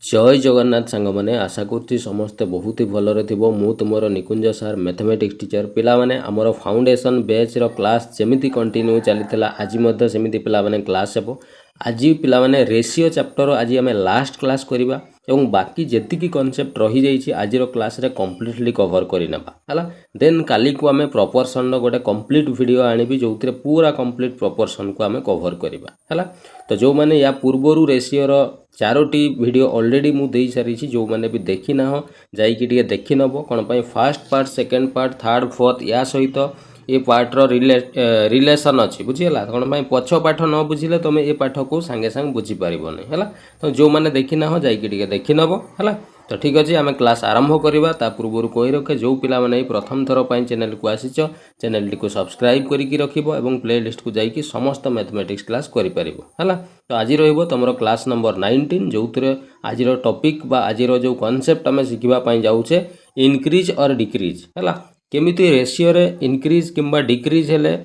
जय जगन्नाथ सांग मैंने आशा करुच्ची समस्ते बहुत ही भलरे थी मु तुमर निकुंज सार मैथमेटिक्स टीचर पिला माने आमर फाउंडेशन बैच रो क्लास जमिति कंटिन्यू चली आज सेमिति पिला माने क्लास हेबो आज पिला माने रेशियो चैप्टर आज आम लास्ट क्लास करवा एवं बाकी जेतिकी कॉन्सेप्ट रही जाइए आज क्लास रे कंप्लीटली कवर करनेबा हला देन काली को आम प्रपोर्शन गोटे कंप्लीट वीडियो आनिबी जो पूरा कंप्लीट प्रपोर्शन को आम कवर करवा हला तो जो माने या पूर्वरु रेशियो रो चारोटी वीडियो ऑलरेडी मु देई सारी जो मैंने भी देखी ना हो जाइए टे देखी नब कौन fast part second part third fourth या सहित ये पार्टर रिलेसन अच्छी बुझीगला कौन पछ पाठ न बुझे तुम ये पाठ को सांगे सांगे बुझीपार है तो जो मैंने देखी ना हो जाइए देखी नब है तो ठीक अच्छे आम क्लास आरंभ करवा ता पूर्व कही रखे जो पिला माने प्रथम थर पर चैनल को आसीच चैनल टी को सब्सक्राइब करके रखिबो एवं प्ले लिस्ट को जाइए समस्त मैथमेटिक्स क्लास करिपारिबो तो आज रहिबो तुमरो क्लास नंबर 19 जो आज टॉपिक बा आज जो कॉन्सेप्ट आम शिखा जाऊे इनक्रीज और डिक्रीज है केमिति रेशियो रे इनक्रीज किंबा डिक्रीज हेले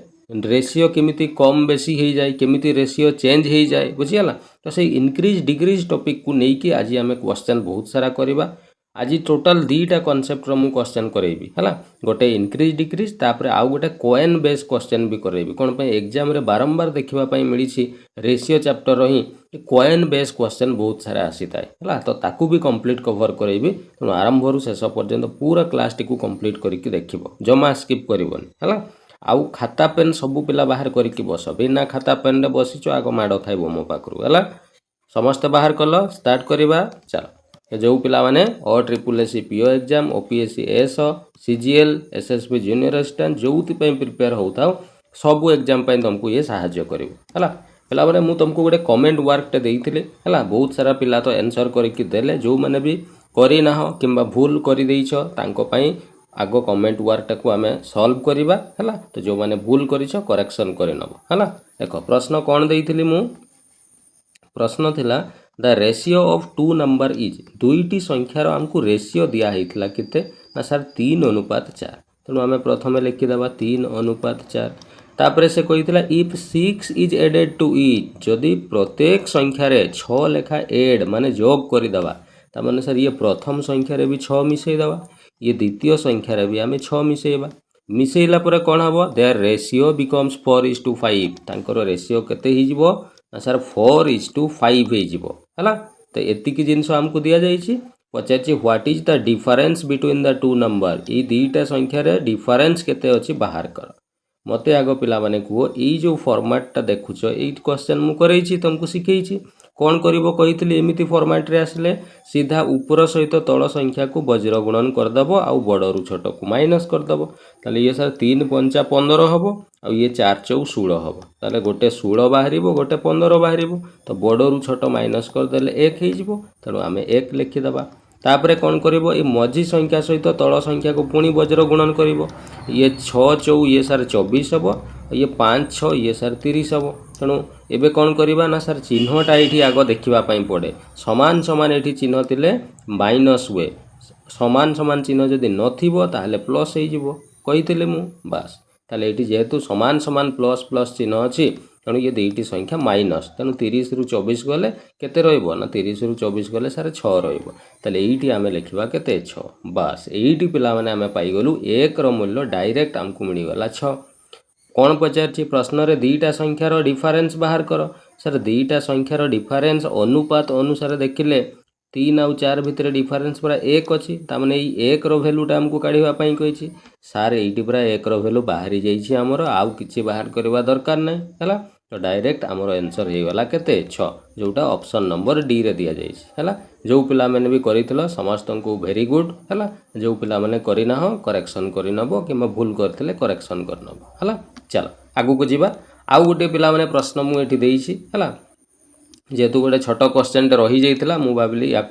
रेशियो केमिति कम बेसी हो जाए केमिति रेशियो चेंज हो जाए बुझीगला तो से इनक्रीज डिक्रीज टॉपिक को लेकिन आज आम क्वेश्चन बहुत सारा करवा आज टोटाल दुईटा कॉन्सेप्ट मु क्वेश्चन करेबी है गोटे इनक्रीज डिक्रीज तापर आउ गोटे कोएन बेस क्वेश्चन भी करेबी कौन पे एग्जाम रे बारंबार देखा मिली रेशियो चैप्टर ही कोएन बेस क्वेश्चन बहुत सारा आसी है तो ताकू भी कंप्लीट कवर करेबी तेणु आरंभ रु शेष पर्यंत पूरा क्लास टी को कंप्लीट करके देखिबो जमा स्किप करबनी है आउ खाता पेन सबू पिला बाहर करके बस बिना खाता पेन रे बसीच आग माड़ खाइब मो पाखु है समस्ते बाहर कल स्टार्ट करवा चलो जो पिला माने OSSC PO exam OPSC S CGL SSB junior assistant जो प्रिपेयर होता सबू एग्जाम तुमको ये साहाଯ୍य करिवो है पिला माने मु तुमको गोटे कमेंट वर्क टे देइथिले है बहुत सारा पिला तो आंसर करके देले जो माने भी करी ना हो किंबा भूल करि देइछ तांको पई आग कमेंट वर्क को आम सॉल्व करवा है तो जो माने भूल करिछ करेक्शन करे नब है देख प्रश्न कौन देइथिली मु प्रश्न थिला the ratio of two number is दुईटी संख्यार आमको रेशियो दिया होता केते ना सर 3:4 तेणु आम प्रथम लिखिदेवा 3:4 तापर से कही if 6 is added to each जदि प्रत्येक संख्यार 6 लेखा एड माने जोग करदेवा तार सर ये प्रथम संख्यार भी 6 मिसईदेवा ये द्वितीय संख्यार भी आम 6 मिसईबा मिसईला परे कौन हम देयर रेशियो बिकम्स 4:5 तांकर रेशियो केते हिजिबो ना सर 4:5 है तो एतिकी जिनस आमको दि जाइए पचार what is the difference between the two number ये दुईटा संख्यार डिफरेंस केते अछि बाहर कर मते आग पिला माने कह ये जो फॉर्मेटटा देखुच ये क्वेश्चन मु करैछि तुमको शिखेछि कौन करिवो कहितली एमिति फॉर्मेट रे आसले सीधा ऊपर सहित तल संख्या को वज्र गुणन करदेव आउ बड़रू छोट को माइनस करदेव ताले ये सर 3×5 = 15 हम आ ये 4×4 = 16 हम ताले गोटे 16 बाहर गोटे 15 बाहर तो बड़रू छोट माइनस करदेले 1 हो तेणु आम 1 लिखिदेवा तापर कौन करिवो ये मझी संख्या सहित तल संख्या को पुणी वज्र गुणन करिवो ये 6×4 ये सर 24 हम ये 5×6 ये सर 30 हम तेणु एबे कौन करवा ना सर चिन्हटा ये आग देखापी पड़े सामान सामान ये चिन्ह थे माइनस हुए सामान सामान चिन्ह जदि नाले प्लस हो कही मु बास ताले ये जेहेतु सामान सामान प्लस प्लस चिन्ह अच्छी तेणु ये दुईटी संख्या माइनस तेणु 30 ରୁ 24 गले केते रहिबो ना 30 ରୁ 24 गले सारे 6 रहिबो ताले एइटी आमे लिखिबा केते 6 बास एइटी पिला माने आमे पाई गलु 1 रो मूल्य डायरेक्ट हमकु मिली गला 6 कौन पचार प्रश्न रे दुईटा संख्यार डिफरेंस बाहर कर सर दुईटा संख्यार डिफरेंस अनुपात अनुसार देखिले 3 और 4 भितर डिफरेंस पूरा 1 अच्छी ताने ये 1 रो भैल्यूटा आमको काढ़ापी कही सार ये पूरा 1 रो भैल्यू बाहरी जाइए आमर आउ कि बाहर करवा दरकार नहीं है तो डायरेक्ट आमर आंसर हो गला केते 6 जोटा ऑप्शन नंबर डी रे दिया जाइए जो पिला मैंने भी करिथिलो समस्त को वेरी गुड है जो पिला मैंने करना हो करेक्शन करनब कि भूल करते करेक्शन करनब है चलो आगू को जीवा आउ गोटे पिला मैंने प्रश्न मुझे देइछि है जेहेतु गोटे छोट क्वेश्चन रही जाइए मुझे भाविली या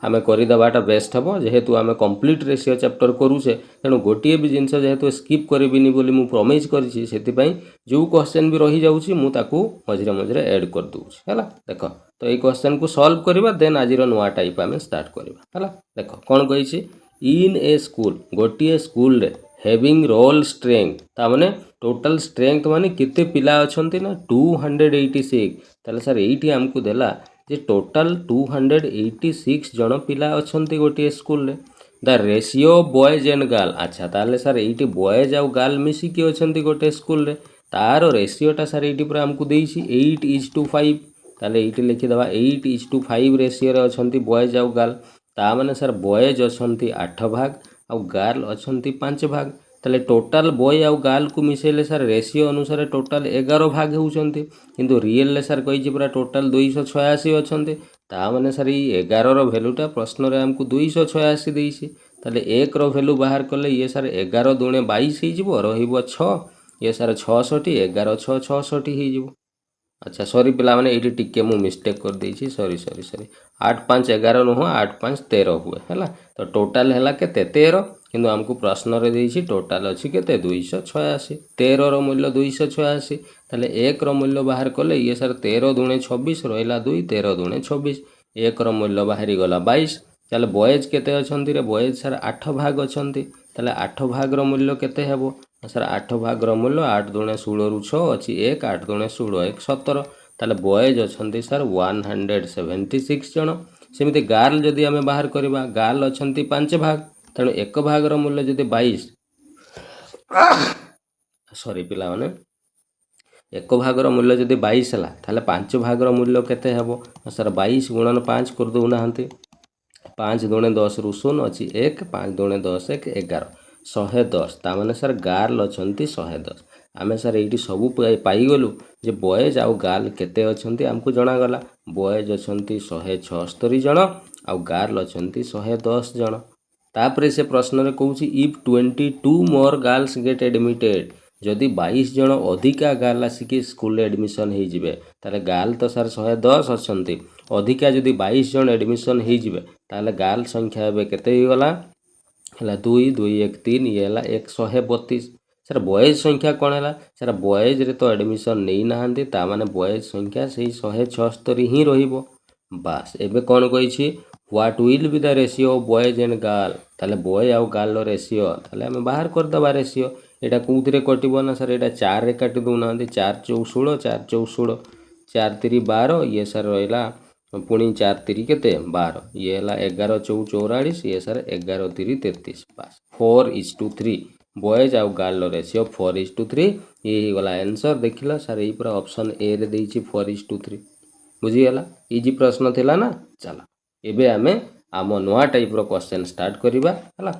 आम करदेवाटा बेस्ट हम जेहेतु आम कंप्लीट रेशियो चैप्टर करूचे तेणु गोटे भी जिनस जेहेतु स्किप करेबिनी बोली मु प्रमिज करिछि सेतिपई जो क्वेश्चन भी रही जाउछि मु ताकू मझिरे मझिरे ऐड कर दूछि हैला देख तो ये क्वेश्चन को सॉल्व करबा देन आजिर नुआ टाइप आम स्टार्ट करबा हैला देख कौन कहिछि इन ए स्कूल गोटे स्कूल रे हैविंग रोल स्ट्रेंथ तामाने टोटल स्ट्रेंथ माने किते पिला अछंती ना 286 ताले सर एठी हमको देला ଯେ ଟୋଟାଲ 286 ଜଣ ପିଲା ଅଛନ୍ତି ଗୋଟିଏ ସ୍କୁଲରେ। The ratio boys and girl, ଆଚ୍ଛା ତାହେଲେ ସାର୍ ଏଇଠି ବଏଜ୍ ଆଉ ଗାର୍ଲ ମିଶିକି ଅଛନ୍ତି ଗୋଟେ ସ୍କୁଲରେ, ତାର ରେସିଓଟା ସାର୍ ଏଇଠି ପୁରା ଆମକୁ ଦେଇଛି 8:5। ତାହେଲେ ଏଇଠି ଲେଖିଦେବା 8:5 ରେସିଓରେ ଅଛନ୍ତି ବଏଜ୍ ଆଉ ଗାର୍ଲ। ତାମାନେ ସାର୍ ବଏଜ୍ ଅଛନ୍ତି 8 ଭାଗ ଆଉ ଗାର୍ଲ ଅଛନ୍ତି 5 ଭାଗ। ତାହେଲେ ଟୋଟାଲ ବୟ ଆଉ ଗାର୍ଲକୁ ମିଶାଇଲେ ସାର୍ ରେସିଓ ଅନୁସାରେ ଟୋଟାଲ 11 ଭାଗ ହେଉଛନ୍ତି, କିନ୍ତୁ ରିଏଲରେ ସାର୍ କହିଛି ପୁରା ଟୋଟାଲ 286 ଅଛନ୍ତି। ତାମାନେ ସାର୍ ଏଇ 11ର ଭ୍ୟାଲୁଟା ପ୍ରଶ୍ନରେ ଆମକୁ 286 ଦେଇଛି। ତାହେଲେ 1ର ଭ୍ୟାଲୁ ବାହାର କଲେ ଇଏ ସାର୍ 11 ଦୁଣେ 22 ହେଇଯିବ, ରହିବ 6, ଇଏ ସାର୍ 66, 11 6 66 ହେଇଯିବ। ଆଚ୍ଛା ସରି ପିଲାମାନେ, ଏଇଠି ଟିକେ ମୁଁ ମିଷ୍ଟେକ୍ କରିଦେଇଛି, ସରି 8 5 11 ନୁହଁ, 8 5 13 ହୁଏ ହେଲା। ତ ଟୋଟାଲ ହେଲା କେତେ 13, କିନ୍ତୁ ଆମକୁ ପ୍ରଶ୍ନରେ ଦେଇଛି ଟୋଟାଲ ଅଛି କେତେ 286। 13ର ମୂଲ୍ୟ 286, ତାହେଲେ 1ର ମୂଲ୍ୟ ବାହାର କଲେ ଇଏ ସାର୍ 13 ଦୁଣେ 26, ରହିଲା 2, 13 ଦୁଣେ 26, 1ର ମୂଲ୍ୟ ବାହାରିଗଲା 22। ତାହେଲେ ବଏଜ୍ କେତେ ଅଛନ୍ତି ରେ, ବଏଜ୍ ସାର୍ 8 ଭାଗ ଅଛନ୍ତି। ତାହେଲେ 8 ଭାଗର ମୂଲ୍ୟ କେତେ ହେବ ସାର୍, 8 ଭାଗର ମୂଲ୍ୟ 8 ଦୁଣେ 16ରୁ 6 ଅଛି 1, 8 ଦୁଣେ 16 1 17। ତାହେଲେ ବଏଜ୍ ଅଛନ୍ତି ସାର୍ 176 ଜଣ। ସେମିତି ଗାର୍ଲ ଯଦି ଆମେ ବାହାର କରିବା, ଗାର୍ଲ ଅଛନ୍ତି 5 ଭାଗ, ତେଣୁ 1 ଭାଗର ମୂଲ୍ୟ ଯଦି 22, ସରି ପିଲାମାନେ, 1 ଭାଗର ମୂଲ୍ୟ ଯଦି 22 ହେଲା, ତାହେଲେ 5 ଭାଗର ମୂଲ୍ୟ କେତେ ହେବ ସାର୍ 22 ଗୁଣନ 5 କରିଦେଉନାହାନ୍ତି, 5 ଦୁଣେ 10ରୁ 0 ଅଛି 1, 5 ଦୁଣେ 10 1 11, 110। ତାମାନେ ସାର୍ ଗାର୍ଲ ଅଛନ୍ତି 110। ଆମେ ସାର୍ ଏଇଠି ସବୁ ପାଇଗଲୁ ଯେ ବଏଜ୍ ଆଉ ଗାର୍ଲ କେତେ ଅଛନ୍ତି ଆମକୁ ଜଣାଗଲା। ବଏଜ୍ ଅଛନ୍ତି 176 ଜଣ ଆଉ ଗାର୍ଲ ଅଛନ୍ତି 110 ଜଣ। ତାପରେ ସେ ପ୍ରଶ୍ନରେ କହୁଛି ଇଫ୍ 22 ମୋର୍ ଗାର୍ଲସ୍ ଗେଟ୍ ଆଡ଼ମିଟେଡ୍, ଯଦି 22 ଜଣ ଅଧିକା ଗାର୍ଲ ଆସିକି ସ୍କୁଲରେ ଆଡ଼ମିସନ୍ ହେଇଯିବେ, ତାହେଲେ ଗାର୍ଲ ତ ସାର୍ 110 ଅଛନ୍ତି, ଅଧିକା ଯଦି 22 ଜଣ ଆଡ଼ମିସନ୍ ହେଇଯିବେ, ତାହେଲେ ଗାର୍ଲ ସଂଖ୍ୟା ଏବେ କେତେ ହେଇଗଲା ହେଲା 2 2 1 3, ଇଏ ହେଲା 132। ସାର୍ ବଏଜ୍ ସଂଖ୍ୟା କ'ଣ ହେଲା ସାର୍, ବଏଜ୍ରେ ତ ଆଡ଼ମିସନ୍ ନେଇନାହାନ୍ତି, ତାମାନେ ବଏଜ୍ ସଂଖ୍ୟା ସେଇ 176 ହିଁ ରହିବ। ବାସ୍ ଏବେ କ'ଣ କହିଛି, what will be the ratio of boys and girl, ତାହେଲେ ବୟ ଆଉ ଗାର୍ଲର ରେସିଓ, ତାହେଲେ ଆମେ ବାହାର କରିଦେବା ରେସିଓ। ଏଇଟା କେଉଁଥିରେ କଟିବ ନା ସାର୍, ଏଇଟା 4ରେ କାଟି ଦେଉନାହାନ୍ତି, 4 4 16, 4 4 16, 4 3 12, ଇଏ ସାର୍ ରହିଲା ପୁଣି 4 3 କେତେ 12, ଇଏ ହେଲା 11 4 44, ଇଏ ସାର୍ 11 3 33। ବାସ୍ 4:3 ବଏଜ୍ ଆଉ ଗାର୍ଲର ରେସିଓ 4:3, ଇଏ ହେଇଗଲା ଆନ୍ସର୍। ଦେଖିଲ ସାର୍ ଏଇ ପୁରା ଅପସନ୍ ଏରେ ଦେଇଛି 4:3, ବୁଝିଗଲା, ଇଜି ପ୍ରଶ୍ନ ଥିଲା ନା। ଚାଲ ଏବେ ଆମେ ଆମ ନୂଆ ଟାଇପ୍ର କ୍ୱେଶ୍ଚନ୍ ଷ୍ଟାର୍ଟ କରିବା ହେଲା।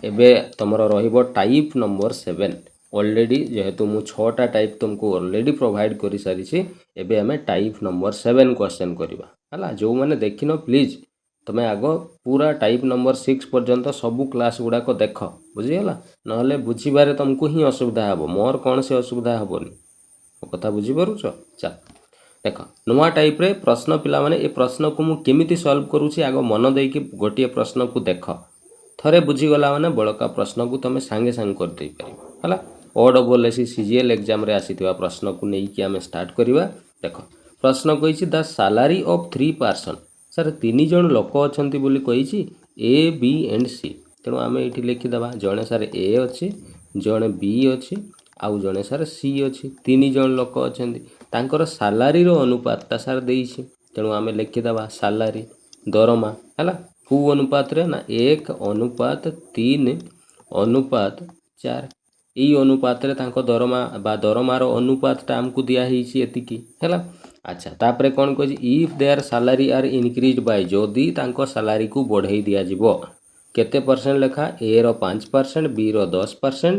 ଏବେ ତୁମର ରହିବ ଟାଇପ୍ ନମ୍ବର 7। ଅଲରେଡ଼ି ଯେହେତୁ ମୁଁ 6ଟା ଟାଇପ୍ ତୁମକୁ ଅଲରେଡ଼ି ପ୍ରୋଭାଇଡ଼ କରିସାରିଛି, ଏବେ ଆମେ ଟାଇପ୍ ନମ୍ବର 7 କ୍ୱେଶ୍ଚନ୍ କରିବା ହେଲା। ଯେଉଁମାନେ ଦେଖିନ ପ୍ଲିଜ୍ ତୁମେ ଆଗ ପୁରା ଟାଇପ୍ ନମ୍ବର 6 ପର୍ଯ୍ୟନ୍ତ ସବୁ କ୍ଲାସ୍ ଗୁଡ଼ାକ ଦେଖ, ବୁଝିଗଲା, ନହେଲେ ବୁଝିବାରେ ତୁମକୁ ହିଁ ଅସୁବିଧା ହେବ, ମୋର କୌଣସି ଅସୁବିଧା ହେବନି। ମୋ କଥା ବୁଝିପାରୁଛ? ଚାଲ ଦେଖ ନୂଆ ଟାଇପ୍ରେ ପ୍ରଶ୍ନ ପିଲାମାନେ, ଏ ପ୍ରଶ୍ନକୁ ମୁଁ କେମିତି ସଲ୍ଭ କରୁଛି ଆଗ ମନ ଦେଇକି ଗୋଟିଏ ପ୍ରଶ୍ନକୁ ଦେଖ, ଥରେ ବୁଝିଗଲା ମାନେ ବଳକା ପ୍ରଶ୍ନକୁ ତୁମେ ସାଙ୍ଗେ ସାଙ୍ଗେ କରିଦେଇପାରିବ ହେଲା। OSSC CGL ଏକ୍ଜାମରେ ଆସିଥିବା ପ୍ରଶ୍ନକୁ ନେଇକି ଆମେ ଷ୍ଟାର୍ଟ କରିବା। ଦେଖ ପ୍ରଶ୍ନ କହିଛି ଦ ସାଲାରୀ ଅଫ୍ 3 ପର୍ସନ୍, ସାର୍ 3 ଜଣ ଲୋକ ଅଛନ୍ତି ବୋଲି କହିଛି, A B and C। ତେଣୁ ଆମେ ଏଇଠି ଲେଖିଦେବା, ଜଣେ ସାର୍ A ଅଛି, ଜଣେ B ଅଛି ଆଉ ଜଣେ ସାର୍ C ଅଛି। 3 ଜଣ ଲୋକ ଅଛନ୍ତି, ତାଙ୍କର ସାଲାରୀର ଅନୁପାତଟା ସାର୍ ଦେଇଛି, ତେଣୁ ଆମେ ଲେଖିଦେବା ସାଲାରୀ ଦରମା ହେଲା। କେଉଁ ଅନୁପାତରେ ନା 1:3:4, ଏଇ ଅନୁପାତରେ ତାଙ୍କ ଦରମା ବା ଦରମାର ଅନୁପାତଟା ଆମକୁ ଦିଆହେଇଛି ଏତିକି ହେଲା। ଆଚ୍ଛା ତାପରେ କ'ଣ କହିଛି, if their salary are increase by, ଯଦି ତାଙ୍କ ସାଲାରୀକୁ ବଢ଼େଇ ଦିଆଯିବ କେତେ ପରସେଣ୍ଟ ଲେଖା, Aର 5%, Bର 10%,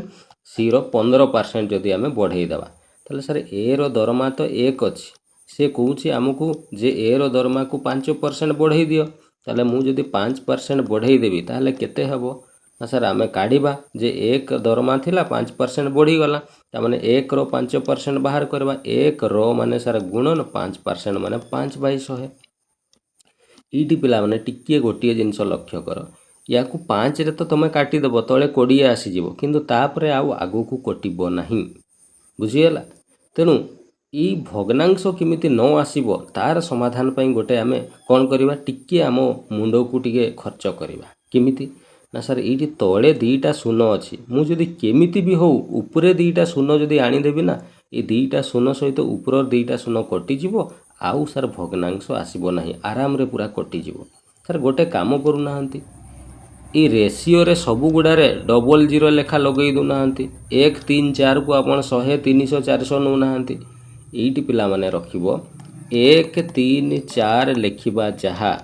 Cର 15% ଯଦି ଆମେ ବଢ଼େଇ ଦେବା, ତାହେଲେ ସାର୍ Aର ଦରମା ତ 1 ଅଛି, ସେ କହୁଛି ଆମକୁ ଯେ Aର ଦରମାକୁ 5% ବଢ଼େଇ ଦିଅ। ତାହେଲେ ମୁଁ ଯଦି 5% ବଢ଼େଇ ଦେବି ତାହେଲେ କେତେ ହେବ ନା ସାର୍, ଆମେ କାଢ଼ିବା ଯେ 1 ଦରମା ଥିଲା 5% ବଢ଼ିଗଲା, ତାମାନେ 1ର 5% ବାହାର କରିବା, 1ର ମାନେ ସାର୍ ଗୁଣନ 5% ମାନେ 5/100। ଏଇଠି ପିଲାମାନେ ଟିକିଏ ଗୋଟିଏ ଜିନିଷ ଲକ୍ଷ୍ୟ କର, ୟାକୁ 5ରେ ତ ତୁମେ କାଟିଦେବ, ତଳେ 20 ଆସିଯିବ, କିନ୍ତୁ ତାପରେ ଆଉ ଆଗକୁ କଟିବ ନାହିଁ, ବୁଝିଗଲା। ତେଣୁ ଏଇ ଭଗ୍ନାଂଶ କେମିତି ନ ଆସିବ ତାର ସମାଧାନ ପାଇଁ ଗୋଟେ ଆମେ କ'ଣ କରିବା, ଟିକିଏ ଆମ ମୁଣ୍ଡକୁ ଟିକେ ଖର୍ଚ୍ଚ କରିବା। କେମିତି ନା ସାର୍, ଏଇଠି ତଳେ 2ଟା ଶୂନ ଅଛି, ମୁଁ ଯଦି କେମିତି ବି ହେଉ ଉପରେ 2ଟା ଶୂନ ଯଦି ଆଣିଦେବି ନା, ଏ 2ଟା ଶୂନ ସହିତ ଉପର 2ଟା ଶୂନ କଟିଯିବ आउ सर भग्नांश आसब ना आराम रे पूरा कटिଯିବ। सर गोटे काम करूना ये रेसीओ रे सबु गुड़ारे डबल जीरो लेखा लगे दूना 1 3 4 को आप 100 300 400 नौना ये पिला माने रखिबो 1 3 4 लिखा जहाँ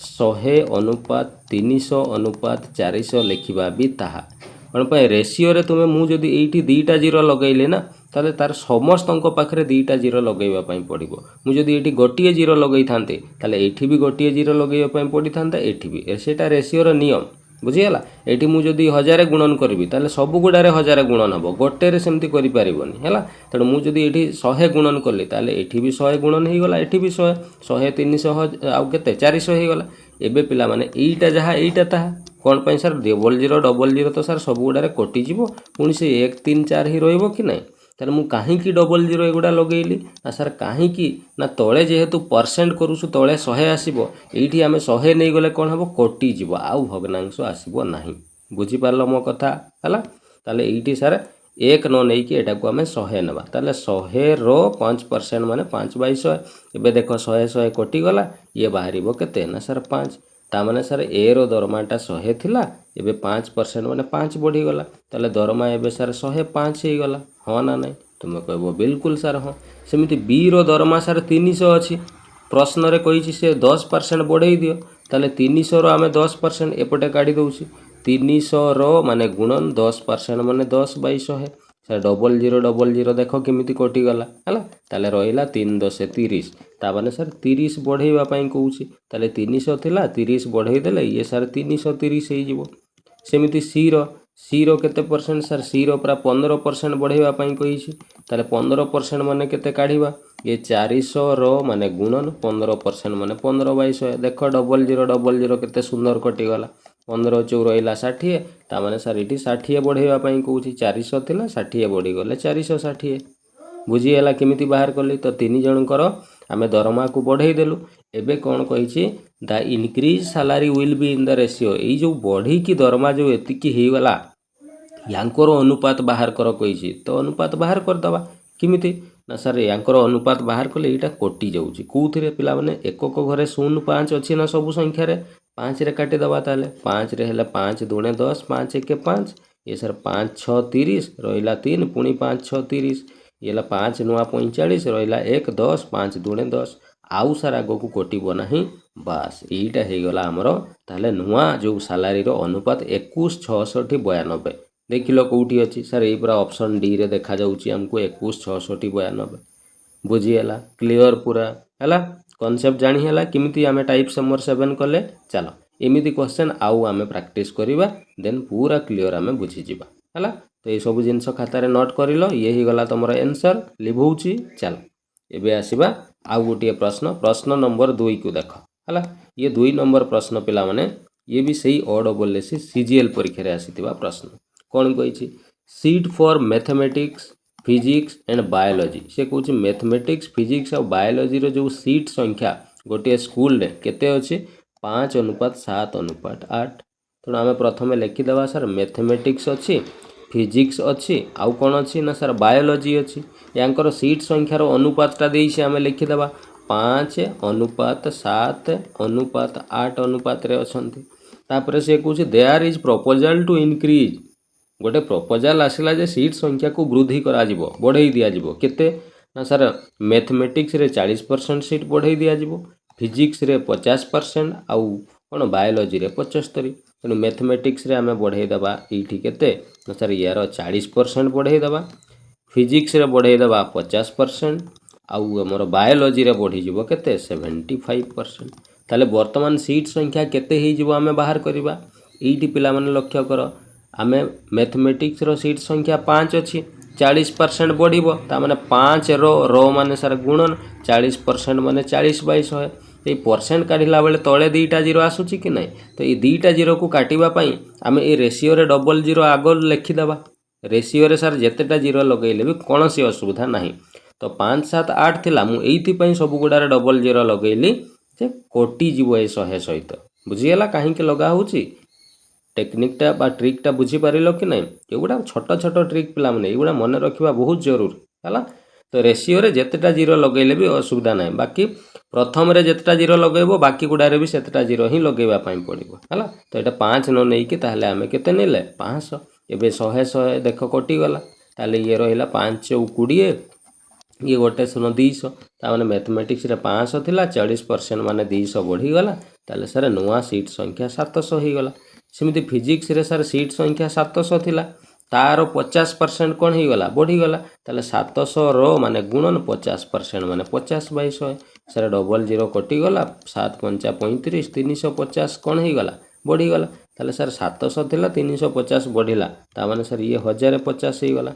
100 अनुपात 300 अनुपात 400 लिखा भी ताहा कौन पे रेसीओ रे तुम्हें मु जदि एठी दीटा जीरो लगैले ना ताले तार समस्त पाखरे दीटा जीरो लगैबा पई पड़िबो। मु जदि एठी गोटिए जीरो लगै थांते ताले एठी भी गोटिए जीरो लगैबा पई पड़ी थांता एठी भी सेटा रेसीओ रो नियम बुझीगला। एठी मु जदि 1000 गुणन करबी ताले सब गुड़ारे 1000 गुणन हबो गोटे रे सेमती करि पारिबोनी हैला। तेणु मु जदि एठी 100 गुणन करली ताले एठी भी 100 गुणन हे गला एठी भी 100 100 300 आउ केते 400 हे गला। एबे पिला माने एईटा जहा एईटा ताहा कौन पाई सर डबल जीरो तो सर सब गुड़ारे कटिଯିବ पुणी से 1 3 4 ही रहिबो कि नहीं ताले मु काहींकी डबल जीरो एगुड़ा लगेली ना सर काहींकी ना तले जेहेतु परसेंट करूछु तले 100 आसीबो एठी आमे 100 नै गले कोन हबो कटिଯିବ आउ भग्नांश आसीबो नाही। बुझी पारलो मो कथा हला। ताले एठी सर 1 न नै कि एटा को आमे 100 नेबा ताले 100 रो 5% माने 5/100 एबे देखो 100 100 कटि गला ये बाहरिबो केते ना सर 5 ता माने सर ए रो दरमाटा 100 थिला एबे 5% माने 5 बढ़ी गला ताले दरमा एबे सर 105 हे गला हाँ ना नहीं तुम कहबो बिल्कुल सर हाँ। सेमिति बी रो दरमा सर 300 अछि प्रश्न रे कहिछि से 10% बढ़ाई दियो ताले 300 रो आमे 10% एपटे काढी दउछि 300 रो माने गुणन 10% माने 10/100 सर डबल जीरो देखो केमिति कटि गला हला। ताले रहिला 3 10 30 ता माने सर 30 बढ़ेइबा पई कहउछि ताले 300 थिला 30 बढ़ेइ देले ये सर 330 हे जिवो। सेमिति सी रो केते परसेंट सर सी रो पूरा 15% बढ़ेइबा पई कहिछि ताले 15% माने केते काढिबा ये 400 रो माने गुणन 15% माने 15/100 देखो डबल जीरो केते सुंदर कटि गला 15 चौ रहिला 60 ता माने सर इठी 60 बढ़ेइबा पई कहउछि 400 थिला 60 बढ़ी गले 460 बुझी हला केमिति बाहर करली तो 3 जनकर आमे दरमा को बढ़ेइ देलु। एबे कोन कहिछि the increase salary will be in the ratio ए जो बढ़ी की दरमा जो एतिकी हे गला यांकर अनुपात बाहर कर कहिछि तो अनुपात बाहर कर दबा किमिति ना सर यांकर अनुपात बाहर कले एटा कटि जाउछि कोउथिरे पिला माने एकक घरे 0.5 अछि ना सब संख्या रे 5 रे काटि दबा ताले 5 रे हेला 5 दुणे 10 5 1 5 ये सर 5 6 30 रहिला 3 पुणी 5 6 30 ये 5 नुआ 45 रहिला 1 10 5 दुणे 10 आउ सर आगो को कटिबो नाही बास एटा हे गला हमरो ताले नुआ जो सैलरी रो अनुपात 21 66 92 देखिलो कोउठी अछि सर ए पूरा ऑप्शन डी रे देखा जाउछि हमको 21 66 92 बुझी हला क्लियर पूरा हला कांसेप्ट जानी हला किमिति आमे टाइप नंबर 7 कले चलो एमिति क्वेश्चन आउ आमे प्रैक्टिस करिबा देन पूरा क्लियर आमे बुझी जिबा हला। तो ये सब जिनस खाता रे नोट करिलो ये ही गला तमरो आंसर लिभौछि चलो एबे आसीबा आउ गोटे प्रश्न नंबर 2 को देखो हला। ये 2 नंबर प्रश्न पिला माने ये भी सही ऑड बोले से सीजीएल परीक्षा रे आसीतिबा प्रश्न कौन कही seat for mathematics physics and biology से कौन मैथमेटिक्स फिजिक्स और बायोलॉजी रो जो सीट संख्या गोटे स्कूल रे केते अछि 5 अनुपात 7 अनुपात 8 तेणु आम प्रथम लिखिदेवा सर मैथमेटिक्स अच्छी फिजिक्स अच्छी आउ कौन अच्छी ना सर बायोलॉजी अच्छी यांकर सीट संख्यार अनुपातटा देइछे आम लिखिदेवा 5 अनुपात 7 अनुपात 8 अनुपात रे अछंती तापर से कहूँ there is proposal to increase गोटे प्रपोजल आसला जे सीट संख्या को वृद्धि करा जिवो बढ़ाई दिया जिवो केते ना सर मैथमेटिक्स रे 40% सीट बढ़ाई दिया जिवो फिजिक्स रे 50% आउ कौन बायोलॉजी रे 75 तेणु मैथमेटिक्स रे आमे बढ़ाई देबा एठी केते ना सर यार 40% बढ़ाई देबा फिजिक्स रे बढ़ाई देबा 50% आउ हमर बायोलॉजी रे बढ़ी जिवो केते 75% ताले वर्तमान सीट संख्या केते हे जिवो आमे बाहर करबा एठी पिला माने लक्ष्य करो आमे मैथमेटिक्स रो सीट संख्या 5 अछि 40% बढ़िबो ता माने 5 रो माने सर गुणन 40% माने 40/100 ए परसेंट काढिला बेले तळे दीटा जीरो आसुची कि नहीं तो ये दीटा जीरो को काटिबा पई आमे ए रेशियो रे डबल जीरो आगो लिखि देबा रेशियो रे सर जेतेटा जीरो लगेले भी कोनोसी असुविधा नहीं तो 5 7 8 थिला मु एथि पई सब गुडा रे डबल जीरो लगेली जे कोटी जीवो ए 100 सहित बुझियला काहे के लगा होची टेक्निकटा बा ट्रिकटा बुझी पारिलो कि नहीं एगुडा छोट छोट ट्रिक पिला माने एगुडा मन रखिबा बहुत जरूर हला। तो रेसीओ रे जेतेटा जीरो लगेले भी असुविधा ना बाकी प्रथम रे जेतेटा जीरो लगेबो बाकी गुडारे भी सेतेटा जीरो ही लगेबा पई पड़िबो हला तो एटा 5 न नै कि ताहले आमे केते नेले 500 एबे 100 देख कटि गला ताहले ये रहिला 5 × 20 ये गोटे 200 ताने मैथमेटिक्स रे 500 थिला 40% माने 200 बढ़ी गला ताले सर नुआ सीट संख्या 700 ही गला सेमिति फिजिक्स रे सर सीट संख्या 700 थिला तार 50% कौन ही गला बढ़ी गला ताले 700 रो माने गुणन 50% माने 50/100 सर डबल जीरो कटि गला 7 × 5 = 35 350 कौन ही गला बढ़ी गला ताले सर 700 थिला 350 बढ़िला ता माने सर ये 1050 ही गला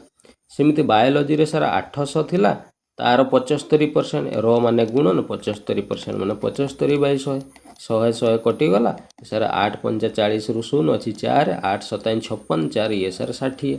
सेमिति बायोलॉजी रे सर 800 थिला तार 75% रो माने गुणन 75% माने 75/100 100 कटि गला सर 8 × 5 = 40 रु 0 अछि 4 8 × 7 = 56 4 ये सर 60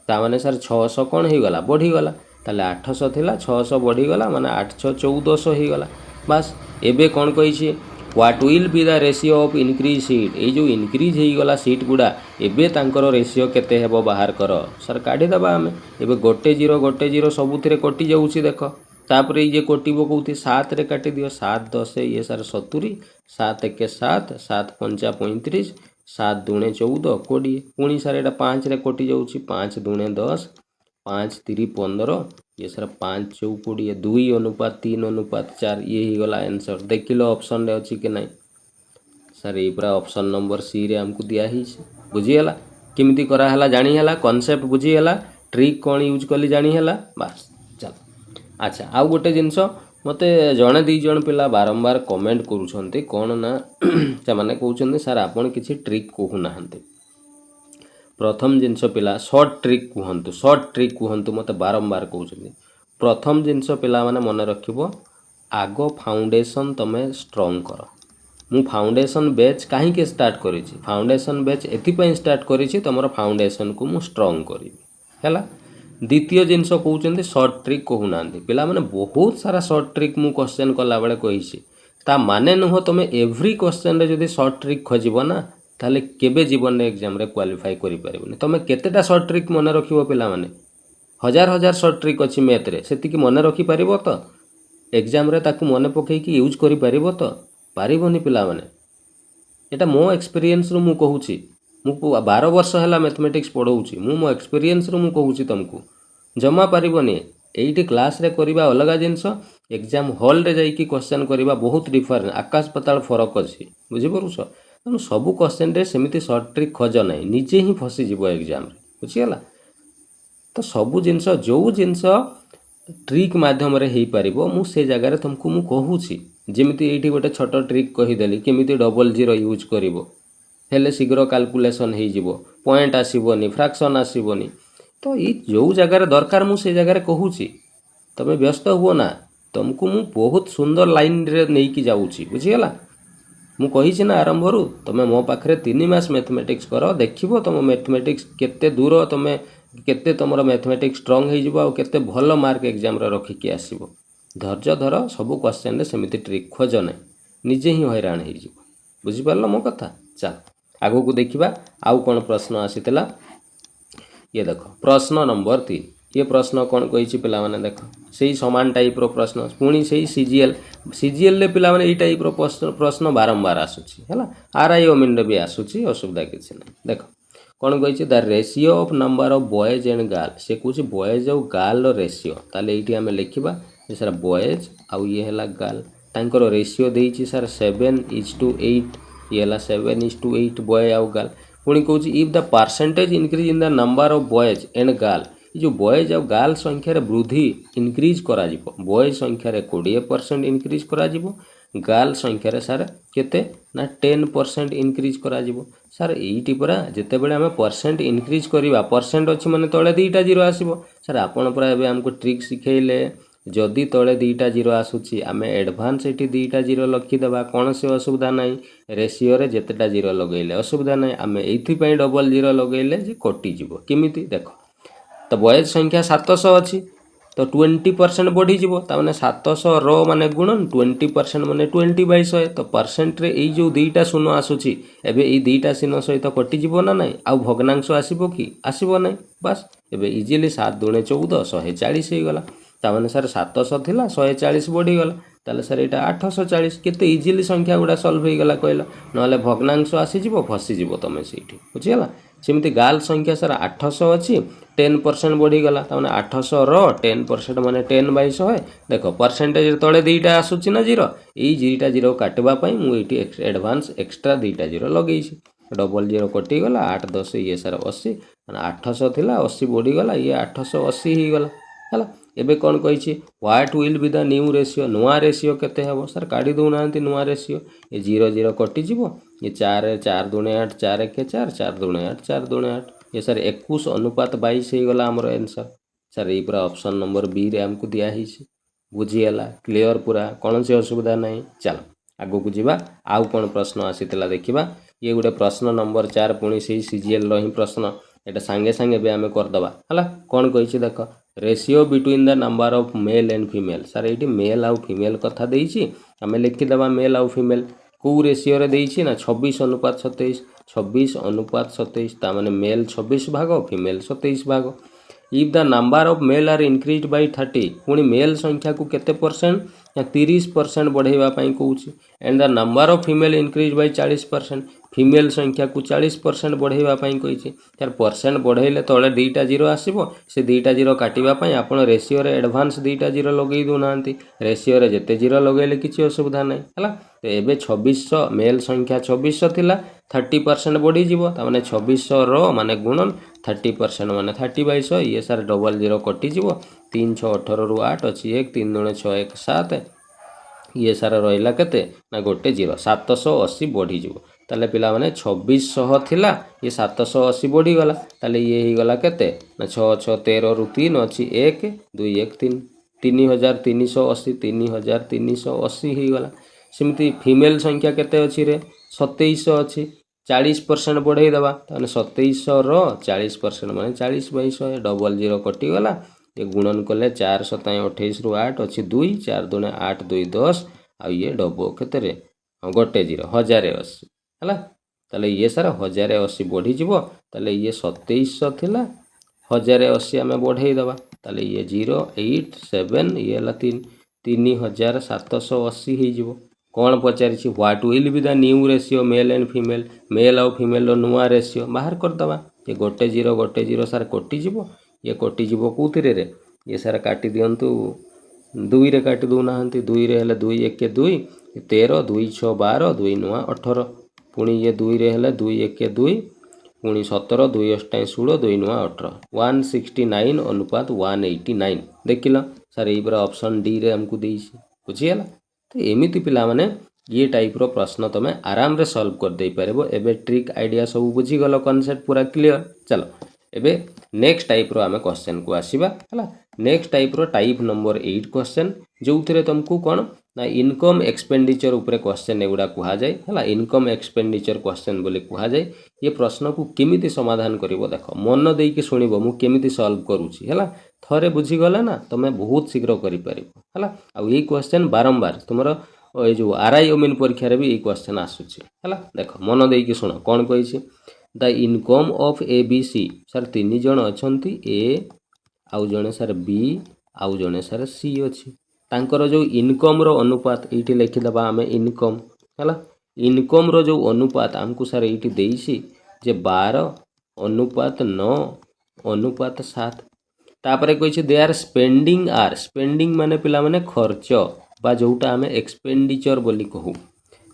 ता माने सर 600 कौन ही गला बढ़ी गला ताले 800 थिला 600 बढ़ी गला माने 8 × 6 = 1400 ही गला बस एबे कौन कहिछि what will be the ratio of increase seat ए जो इंक्रीज ही गला सीट गुडा एबे तांकर रेशियो केते हेबो बाहर कर सर काढी दबा हमें एबे गोटे जीरो सबुथिरे कटि जाउछि देखो तापर ये कोटिबो कोउथि 7 रे काटि दियो 7 10 ये सर 70 7 1 7 7 5 35 7 2 14 20 पुणी सर एटा 5 रे कटि जाउछि 5 2 10 5 3 15 ये सर 5 × 20 2:3:4 ये ही गला आंसर देखिलो ऑप्शन रे अछि कि नहीं सर ये पूरा ऑप्शन नंबर सी रे हमको दिया ही बुझी हला किमिति करा हला जानी हला कांसेप्ट बुझी हला ट्रिक कोन यूज कली जानी हला बस चल अच्छा आउ गोटे जिंस मते जणे दी जण पिला बारंबार कमेंट करूछन्ते कोन ना से माने कहउछन्ते सर आपण किछि ट्रिक कहू नाहन्ते प्रथम जिनस पिला शॉर्ट ट्रिक कहंतु मते बारंबार कहउछन्ते प्रथम जिनस पिला माने मन रखिबो आगो फाउंडेशन तमे स्ट्रांग करो मु फाउंडेशन बैच काहे के स्टार्ट करिछि फाउंडेशन बैच एथि पय स्टार्ट करिछि तमरो फाउंडेशन को मु स्ट्रांग करिवि हैला द्वितीय जिनस कहउछन्ते शॉर्ट ट्रिक कहू नांदी पिला माने बहुत सारा शॉर्ट ट्रिक मु क्वेश्चन कला बेले कहिछि ता माने नहो तमे एवरी क्वेश्चन रे जदी शॉर्ट ट्रिक खोजिबो ना ताले केबे जीवन रे एग्जाम रे क्वालिफाई करि परिबोनी तमे केतेटा शॉर्ट ट्रिक मन रखिबो पिला माने हजार हजार शॉर्ट ट्रिक अछि मैथ रे सेति कि मन रखि परिबो तो एग्जाम रे ताकू मन पकई कि यूज करि परिबो तो पारिबोनी पिला माने एटा मो एक्सपीरियंस रु मु कहूछि मु 12 वर्ष हैला मैथमेटिक्स पढौछि मो एक्सपीरियंस रु मु कहूछि तुमको जमा पारिबोनी एइटी क्लास रे करिबा अलगा जिंस एग्जाम हॉल रे जाई कि क्वेश्चन करिबा बहुत डिफरेंट आकाश पताल फरक अछि बुझि परुछ तनु सब क्वेश्चन रे सेमिति शॉर्ट ट्रिक खोज नै निजे ही फसी जिवो एग्जाम रे बुझि हला तो सब जिंस जो जिंस ट्रिक माध्यम रे हेई पारिबो मु से जगह रे तुमको मु कहूछि जेमिति एइटी गोटे छोट ट्रिक कहि देली केमिति डबल जीरो यूज करिवो हेले शीघ्र कैलकुलेशन हेई जिवो पॉइंट आसीबोनी फ्रैक्शन आसीबोनी तो ये जो जगह रे दरकार मु से जगह रे कहूछि तमे व्यस्त हुओ ना तुमको मु बहुत सुंदर लाइन रे नै कि जाउछि बुझि हला मु कहिछि ना आरंभ रु तमे मो पाखरे 3 मास मैथमेटिक्स करो देखिबो तम मैथमेटिक्स केते दूर तमे केते तमरो मैथमेटिक्स स्ट्रांग हे जिवो आ केते भलो मार्क एग्जाम रे रखि के आसीबो धैर्य धर सब क्वेश्चन रे सेमिति ट्रिक खोज नै निजे ही हैरान हे जिवो बुझि परलो मो कथा चल आगो को देखिबा आउ कोन प्रश्न आसीतला ये देखो प्रश्न नंबर 3 ये प्रश्न कौन कही पिला माने देखो सही समान टाइप रो प्रश्न पुणी सही सीजीएल ले पिला माने ई टाइप रो प्रश्न बारंबार आसुची हैला आरआई ओमिन रे भी आसुची असुविधा किछि नै देखो कौन कही the ratio of number of boys and girl से कुछ बॉयज और गर्ल रो रेशियो ताले एठी हमें लिखिबा जे सर बॉयज आउ ये हैला गर्ल तांकर रेशियो देइची सर 7:8 ये हैला 7:8 बॉय आउ गर्ल पुणी कहूँ if the percentage increase in the number of boys and girl जो बॉयज और गर्ल संख्यार वृद्धि इंक्रीज करा जिवो बॉयज संख्यार 20% इंक्रीज करा जिवो गर्ल संख्यार सर केते ना 10% इंक्रीज करा जिवो सर एइटी परा जेते बेले हम परसेंट इंक्रीज करिवा परसेंट अछि माने तळे दुईटा जीरो आसीबो सर आपण परा एबे हमको ट्रिक सिखैले जदि तळे दुईटा जीरो आसुची आमे एडवांस एटी दुईटा जीरो लखि देबा कोन से असुविधा नाही रेशियो रे जेतेटा जीरो लगैले असुविधा नाही आमे एथि पई डबल जीरो लगैले जे कटि जिवो किमिति देखो तो बॉयज संख्या 700 अछि तो 20% बढ़ी जिवो ता माने 700 रो माने गुणन 20% माने 20/100 तो परसेंट रे एई जो दुईटा शून्य आसुची एबे एई दुईटा शून्य सहित कटि जिवो ना नाही आ भग्नांश आसीबो कि आसीबो नाही बस एबे इजीली 7 2 14 140 हे गला ताने सर 700 थिला 140 बढ़ीगला ताले सर यहाँ 840 केते इजिली संख्या गुड़ा सल्व हो गला कहल ना भग्नांश आसीज फसीज तुम से बुझीगला सेमती गाल संख्या सर 800 अच्छी 10% बढ़ीगला ताने 800 10% माने 10/100 देख परसेंटेज तले दुईटा आसूची ना जीरो यही जीटा जीरो काटवाई मुझे एडवांस एक्सट्रा दुईटा जीरो लगे डबल जीरो कटिगला 8 10 ये सर 80 800 थिला 80 बढ़ीगला ये 880 हो गला है एबे कौन कही what will be the new ratio नुआ रेशियो केते हेबो सर काढ़ी दौना नुआ रेशियो ये 0 0 कटिज ये 4 4 दूने 8 4 1 4 4 दूने 8 4 दूने 8 ये सर 21 अनुपात 22 हो गला आमर आंसर सर ये पूरा ऑप्शन नंबर बी रे हमको दिया ही बुझीगला क्लियर पूरा कौन सी असुविधा नहीं चलो आगो को जीवा आउ कौन प्रश्न आसीला देखिबा ये गोटे प्रश्न नंबर 4 पुणी से सीजीएल रो ही प्रश्न एटा सांगे सांगे भी आम करदबा हला कौन कही देख ratio between the number of mail and female sir ये मेल आउ फीमेल कथा देइछि आम लिखिदेबा मेल आउ फीमेल कौ रेशियो रे देइछि ना 26 अनुपात 27 26 अनुपात 27 ता माने मेल 26 भाग फीमेल 27 भाग if the number of male are increase by 30 पुणी मेल संख्या को केते परसेंट 30% बढ़ेवा पाई कहूँ and the number of female increase by 40% female संख्या को 40% बढ़ेवा पाई कही यार परसेंट बढ़ेले तले दुईटा जीरो आसो से दुईटा जीरो काटापी आप रेशियो रे एडवांस दुईटा जीरो लगे दौना रेशियो रे जिते जीरो लगेले किसी असुविधा नहीं है तो ये 2600 मेल संख्या 2600 थिला 30% बढ़ीज ताने 2600 माने गुणन 30% माने 30/100 ये सर डबल जीरो कटिज 3 6 18 रु 8 अच्छी 1 3 2 6 1 7 ये सारा रहा केते ना गोटे जीरो 780 बढ़ीज ताले पिला माने 2600 थिला ये 780 बढ़ीगला ताले ये ही गला केते ना 6 6 13 रु 3 अच्छी 1 2 1 3 3380 3380 ही गला सेमती फीमेल संख्या केते अच्छी रे 2700 अच्छी 40% बढ़े दबा ताने 2700 40% माने 40/100 डबल जीरो कटिगला ये गुणन कले 4 7 28 रु 8 अच्छी 2 4 2 8 2 10 आ ये डबो केते गोटे जीरो 1080 है ताले ये सारा 1080 बढ़ीज ताले ये 2700 थिला 1080 आम बढ़े दबा ताले ये 0 8 7 ये 3780 हो कौन पचारि what will be the new ratio male and female male आउ फीमेल नुआ रेशियो बाहर करदबा ये गोटे जीरो सार कटिज ये कटिज कौथिरे रे ये सारा काटी दिंतु 2 रे काटी दौना 2 रे हेले 2 1 2 13 2 6 12 2 9 18 पुणी ये 2 रे हेले 2 1 2 पुणी 17 2 8 16 2 9 18 169 अनुपात 189 देखिल सर ये पूरा ऑप्शन डी रे हमको देइछि बुझीगला तो एमिति पिला माने ये टाइप रो प्रश्न तुम आराम रे सॉल्व कर दे परबो एबे ट्रिक आइडिया सब बुझीगल कॉन्सेप्ट पूरा क्लियर चलो एबे नेक्स्ट टाइप रो आमे क्वेश्चन को आसीबा हला नेक्स्ट टाइप रो टाइप नंबर 8 क्वेश्चन जो थरे तुमको कोन ना इनकम एक्सपेंडिचर ऊपर क्वेश्चन एगुड़ा कहा जाए हला इनकम एक्सपेंडिचर क्वेश्चन बोली कहा जाए ये प्रश्न को केमिति समाधान करिवो देखो मन देई के सुनिबो मु केमिति सॉल्व करूची हला थरे बुझी गला ना तमे बहुत शीघ्र करि परिबो हला आ ये क्वेश्चन बारंबार तुमरो ये जो आरआई ओमेन परीक्षा रे भी ये क्वेश्चन आसुची हला देखो मन देई के सुनो कोन कहिछि the income of A B C sir 3 जण अछंती ए आउ जणे सर बी आउ जणे सर सी अछि तांकर जो इनकम रो अनुपात एठी लिखिदबा आमे इनकम हला इनकम रो जो अनुपात हमको सर एठी देइछि जे 12 अनुपात 9 अनुपात 7 तापरे कहिछि दे आर स्पेंडिंग माने पिला माने खर्च बा जोटा आमे एक्सपेंडिचर बोली कहू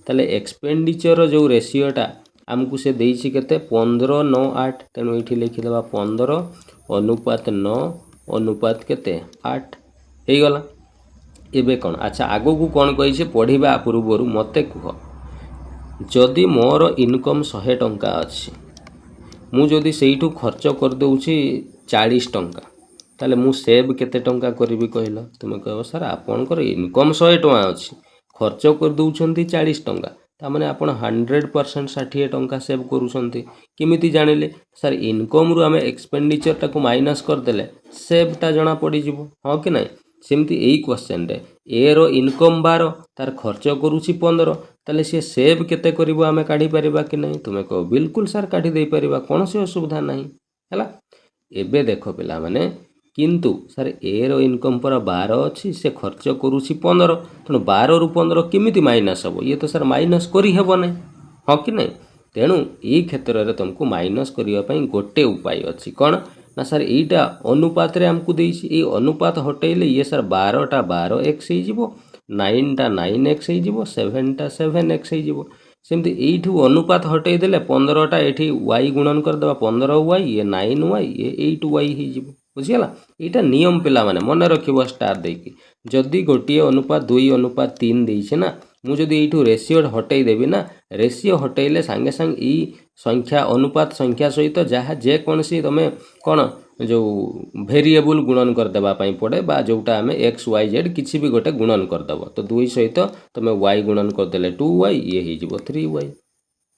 ताले एक्सपेंडिचर जो रेशियोटा आमको से देइछि केते 15 9 8 तेणु एठी लिखिदबा 15 अनुपात 9 अनुपात केते 8 हे गला एबे कोन अच्छा आगो को कोन कहिछि पढिबा पूर्वरु मते कुह जदि मोर इनकम 100 टंका अछि मु जदि सेइठु खर्च कर दउछि 40 टंका ताले मु सेव केते टंका करबी कहलो तुमे कहबो सर आपनकर इनकम 100 टंका अछि खर्च कर दउछंती 40 टंका तामाने आपण 100% 60 टंका सेव करूछंती किमिति जानिले सर इनकम रु आमे एक्सपेंडिचर टाको माइनस कर देले सेव ता जणा पड़ी जिवो हां कि नै सेमती एई क्वेश्चन रे ए रो इनकम 12 तार खर्च करूछि 15 ताले से सेव केते करिवो आमे काढी परिबा कि नै तुमे कहो बिल्कुल सर काढी दे परिबा कोन से असुविधा नै हला एबे देखो पिला माने किंतु सर ए रो इनकम पर 12 अच्छी से खर्च करुँची 15 तेणु 12 रु 15 केमिति माइनस हम ये तो सर माइनस करी हेब ना हाँ कि नहीं तेणु ये क्षेत्र में तुमको माइनस करने गोटे उपाय अच्छी कौन ना सर यहीटा अनुपात रे आमको देइछि ये अनुपात हटेले ये सर 12टा 12x हो 9टा 9x हो 7टा 7x हो सेमती यू अनुपात हटई देले 15टा ये y गुणन करदे 15y ये 9y ये 8y हो बुझीगला यहाँ नियम पिला माने मन रखिबो स्टार देकी जदि गोटे अनुपात 2 अनुपात 3 देइछे ना मुझे ये रेसीओ हटई देवी ना रेसीओ हटैले सांगे सांग ई संख्या अनुपात संख्या सहित जहाँ जेकोसी तुम कौन जो भेरिएबल गुणन करदेवाई पड़े बा जोटा आम एक्स वाई जेड किसी भी गोटे गुणन करदेव तो 2 सहित तुम वाई गुणन करदे 2y ये हो 3y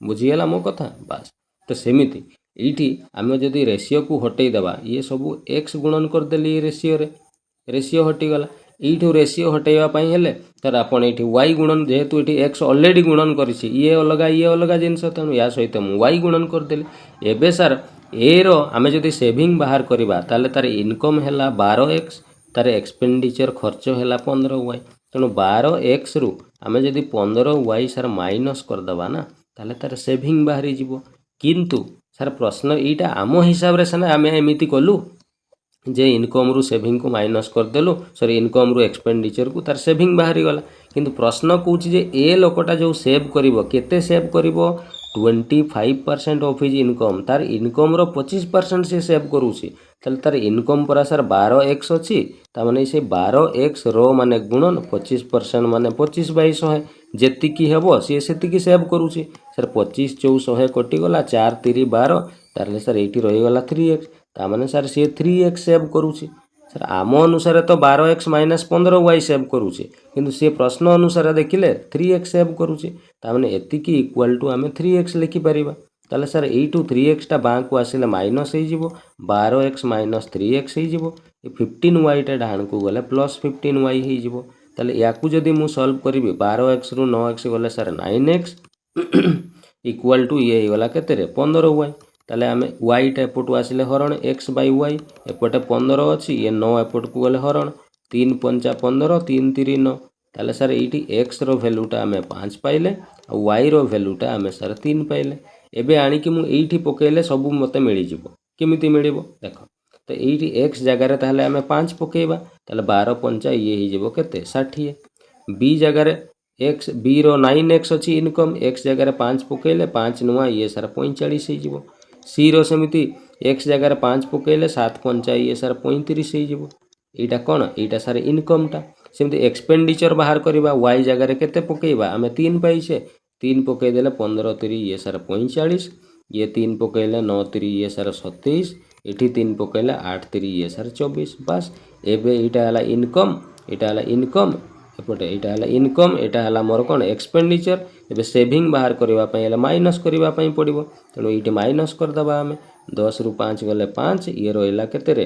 बुझीगला मो कथा बास तो सेमिति ये आम जदि रेसीओ को हटई देवा ये सब एक्स गुणन करदेली रेसीओ हटिगला यू रेसीओ हटाइवाई हेले तर आपड़ ये वाई गुणन जेहेतु ये एक्स अलरेडी गुणन करिछि ये अलग जिनस तेणु या सहित मुझे वाई गुणन करदेली एबे सर ए रो आमे जदि सेविंग बाहर करबा ताले तार इनकम हैला 12x तार एक्सपेंडिचर खर्च हैला 15y तेणु 12x रु आमे जदि 15y सर माइनस करदबा ना ताले तार सेविंग बाहरी जीवो किंतु सर प्रश्न यहाँ आम हिसाब रे सना आमे एमिति कलु जे इनकम रु सेविंग को माइनस करदेलु सॉरी इनकम रु एक्सपेंडिचर को तार सेविंग बाहरी गला किंतु प्रश्न कहूँ जे ए लोकटा जो सेव करिवो केते सेव करिवो 25% ऑफ हिज इनकम तार इनकम रो 25% से सेव करूसी तार इनकम परा सर 12x अच्छी ताने से 12x रो माने गुणन 25% माने 25/100 जेतिकी हेबो सी सेतिकी सेव करूसी सर 25 400 कटिगला 4 3 12 तार सर ये रहीगला 3x ताने सर सी 3x सेव करूसी सर आम अनुसार तो 12x माइनस 15y सेव करूचे किंतु सी प्रश्न अनुसार देखिले 3x सेव करूचे ताने एतिकी इक्वल टू आम 3x लिखिपर ताले सर यू 3x टा बाँ को आसिले माइनस हो 12x माइनस 3x हो 15y टा डाण को गले प्लस 15y हो ताले याकू जदि मु सॉल्व करी 12x रु 9x गले सर 9x इक्वल टू ये गला केते 15y ताले आमे y टा एपटू आसिले हरण x बाय y एपटे 15 अच्छी ये 9 एपट को गले हरण 3 5 15 3 3 9 ताले सर ये x रो वैल्यूटा आमे 5 पाइले और y रो वैल्यूटा आमे सर 3 पाइले एबे आनिकी मु एठी पकेइले सब मते मिली जिवो केमिति मिलिबो देखो तो एठी x जगह रे ताले आमे 5 पकेइबा ताले 12 5 ये ही जिवो केते 60 b जगह रे x b रो 9x अच्छी इनकम x जगह रे 5 पकेइले 5 नुआ ये सर 45 ही जिवो सी रो सेमिति एक्स जगह 5 पकेइले 7 5 ये सर 35 हो यहाँ कौन यहाँ सर इनकम टा सेमती एक्सपेंडिचर बाहर करवा वाई जगह केते पकेइबा आमे 3 पाइछे 3 पकेइदेले 15 3 ये सर 45 ये 3 पकेइले 9 3 ये सर 27 एठी 3 पकेइले 8 3 ये सर 24 बस एबे यहाँ हला इनकम एपटे यहाँ हला इनकम यहाँ हला मोर कौन एक्सपेंडिचर एबे सेविंग बाहर करने माइनस करने पड़ो तेणु ये माइनस करदे आम 10 रु 5 गले 5 ये रहा केते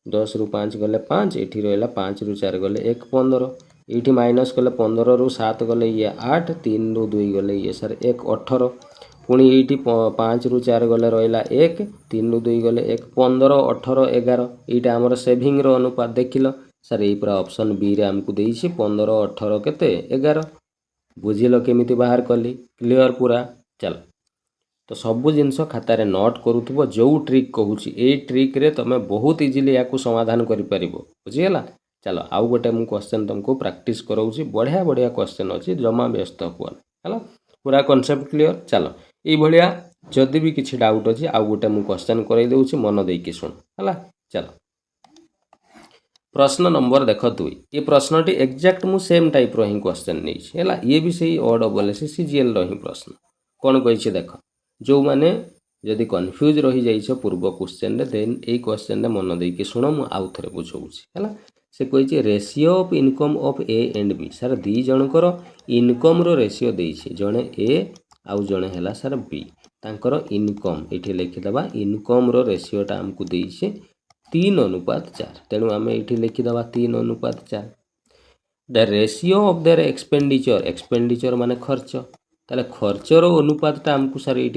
10 रु 5 गले 5 ये रहा 5 रु 4 गले 1 15 ये माइनस कले 15 रु 7 गले ये 8 3 रु 2 गले ये सर 1 18 पुणी ये 5 रु 4 गले रहा 1 3 रु 2 गले 1 15 18 11 यहाँ आमर सेविंग रो अनुपात देखिल सर ये पूरा ऑप्शन बी रे आमको देइछि 15 18 केते 11 बुझिल केमिति बाहर कली क्लियर पूरा चल तो सबू जिनस खातार नोट करूथबो जो ट्रिक कहूची ए ट्रिक रे तमे बहुत इजीली याकू समाधान करि परिबो बुझिगला चलो आउ गोटे मु क्वेश्चन तुमको प्रैक्टिस कराउची बढ़िया बढ़िया क्वेश्चन अछि जमा व्यस्त हुआ हला पूरा कांसेप्ट क्लियर चलो ए भलिया जदि भी किछि डाउट अछि आउ गोटे मु क्वेश्चन करइ देउची मन देकी सुन हला चलो प्रश्न नंबर देख 2 ये प्रश्न टी एक्जाक्ट मु सेम टाइप रो ही क्वेश्चन नै छै हला ये भी सही ओ डबल एस सीजीएल रो ही प्रश्न कोन कहै छै देख जो माने जदि कंफ्यूज रही जाइछ पूर्व क्वेश्चन रे देन ए क्वेश्चन रे मन देकी सुनो मु आउ थरे बुझौछि हला से कहै छै ratio of income of A and B sir दी जनकर इनकम रो रेशियो देइ छै जणे ए आउ जणे हला सर बी तांकर इनकम एठी लिखि दबा इनकम रो रेशियो टा हमकु देइ छै 3:4 तेणु आम ये लिखिदे 3:4 the ratio of their expenditure माने खर्च ताले खर्चर अनुपातटा आमको सर ये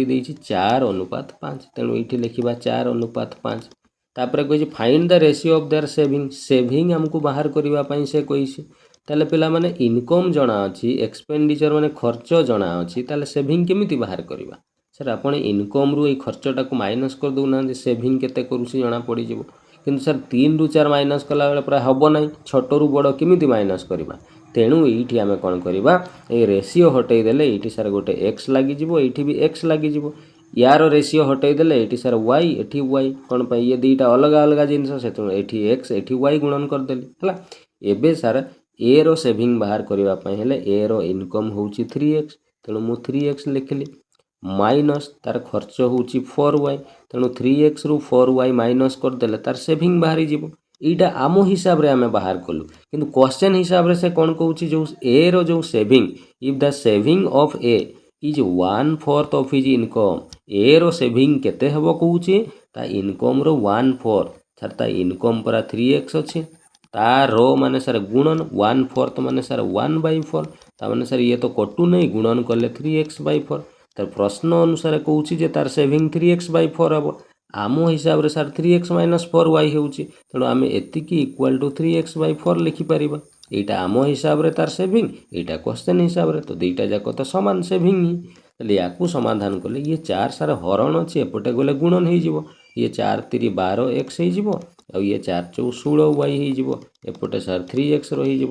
4:5 तेणु ये लिखा 4:5 तापर कही find the ratio of their saving saving आमको बाहर करने से कही ताले पिला माने इनकम जना अच्छी एक्सपेंडिचर माने खर्च जना अच्छी ताले सेविंग केमिति बाहर करवा सर आपण इनकम रु खर्चटा को माइनस कर दौना सेविंग केते करूसी जना पड़ी जीवो किंतु सर 3 रु 4 माइनस कला बेले प्राय हबो नाही छोट रु बड़ केमिति माइनस करवा तेणु ये आम कौन करवा ये रेशियो हटई देले ये सर गोटे एक्स लगी ये भी एक्स लगी यार रेशियो हटई देले ये सर वाई एटी वाई कौन पाई ये दुईटा अलग अलग जिनस से एक्स एटी वाई गुणन करदेली है एबे सर ए रो सेविंग बाहर करने हेले ए रो इनकम होची 3x तेणु मु 3x लिखिली माइनस तार खर्च होची 4y तेणु 3x रु 4y माइनस करदेले तार सेविंग बाहरी जीवो एटा आम हिसाब रे आमे बाहर कलु किंतु क्वेश्चन हिसाब रे से कौन कहूची जो ए रो जो saving if the saving of A is 1/4 of his income A रो सेविंग केते हबो कहूची ता इनकम रो 1/4 सर ता इनकम परा 3x अछि तार रो माने सर गुणन 1/4 माने सर 1/4 ता माने सर ये तो कटू नहीं गुणन कले 3x/4 तर प्रश्न अनुसार कहूची जे तार सेविंग 3x/4 हबो आम हिसाब रे सर 3x - 4y होउची तेणु आम एतिकी इक्वल टू 3x/4 लिखिपर यहाँ आम हिसाब रे तार सेविंग यहाँ क्वेश्चन हिसाब रे तो दुईटा जाक तो सामान सेविंग ही तेल या समाधान कले ये 4 सार हरण अच्छे एपटे गले गुणन हो ये 4 3 12x हो ये 4 4 16y हो एपटे सार 3x रही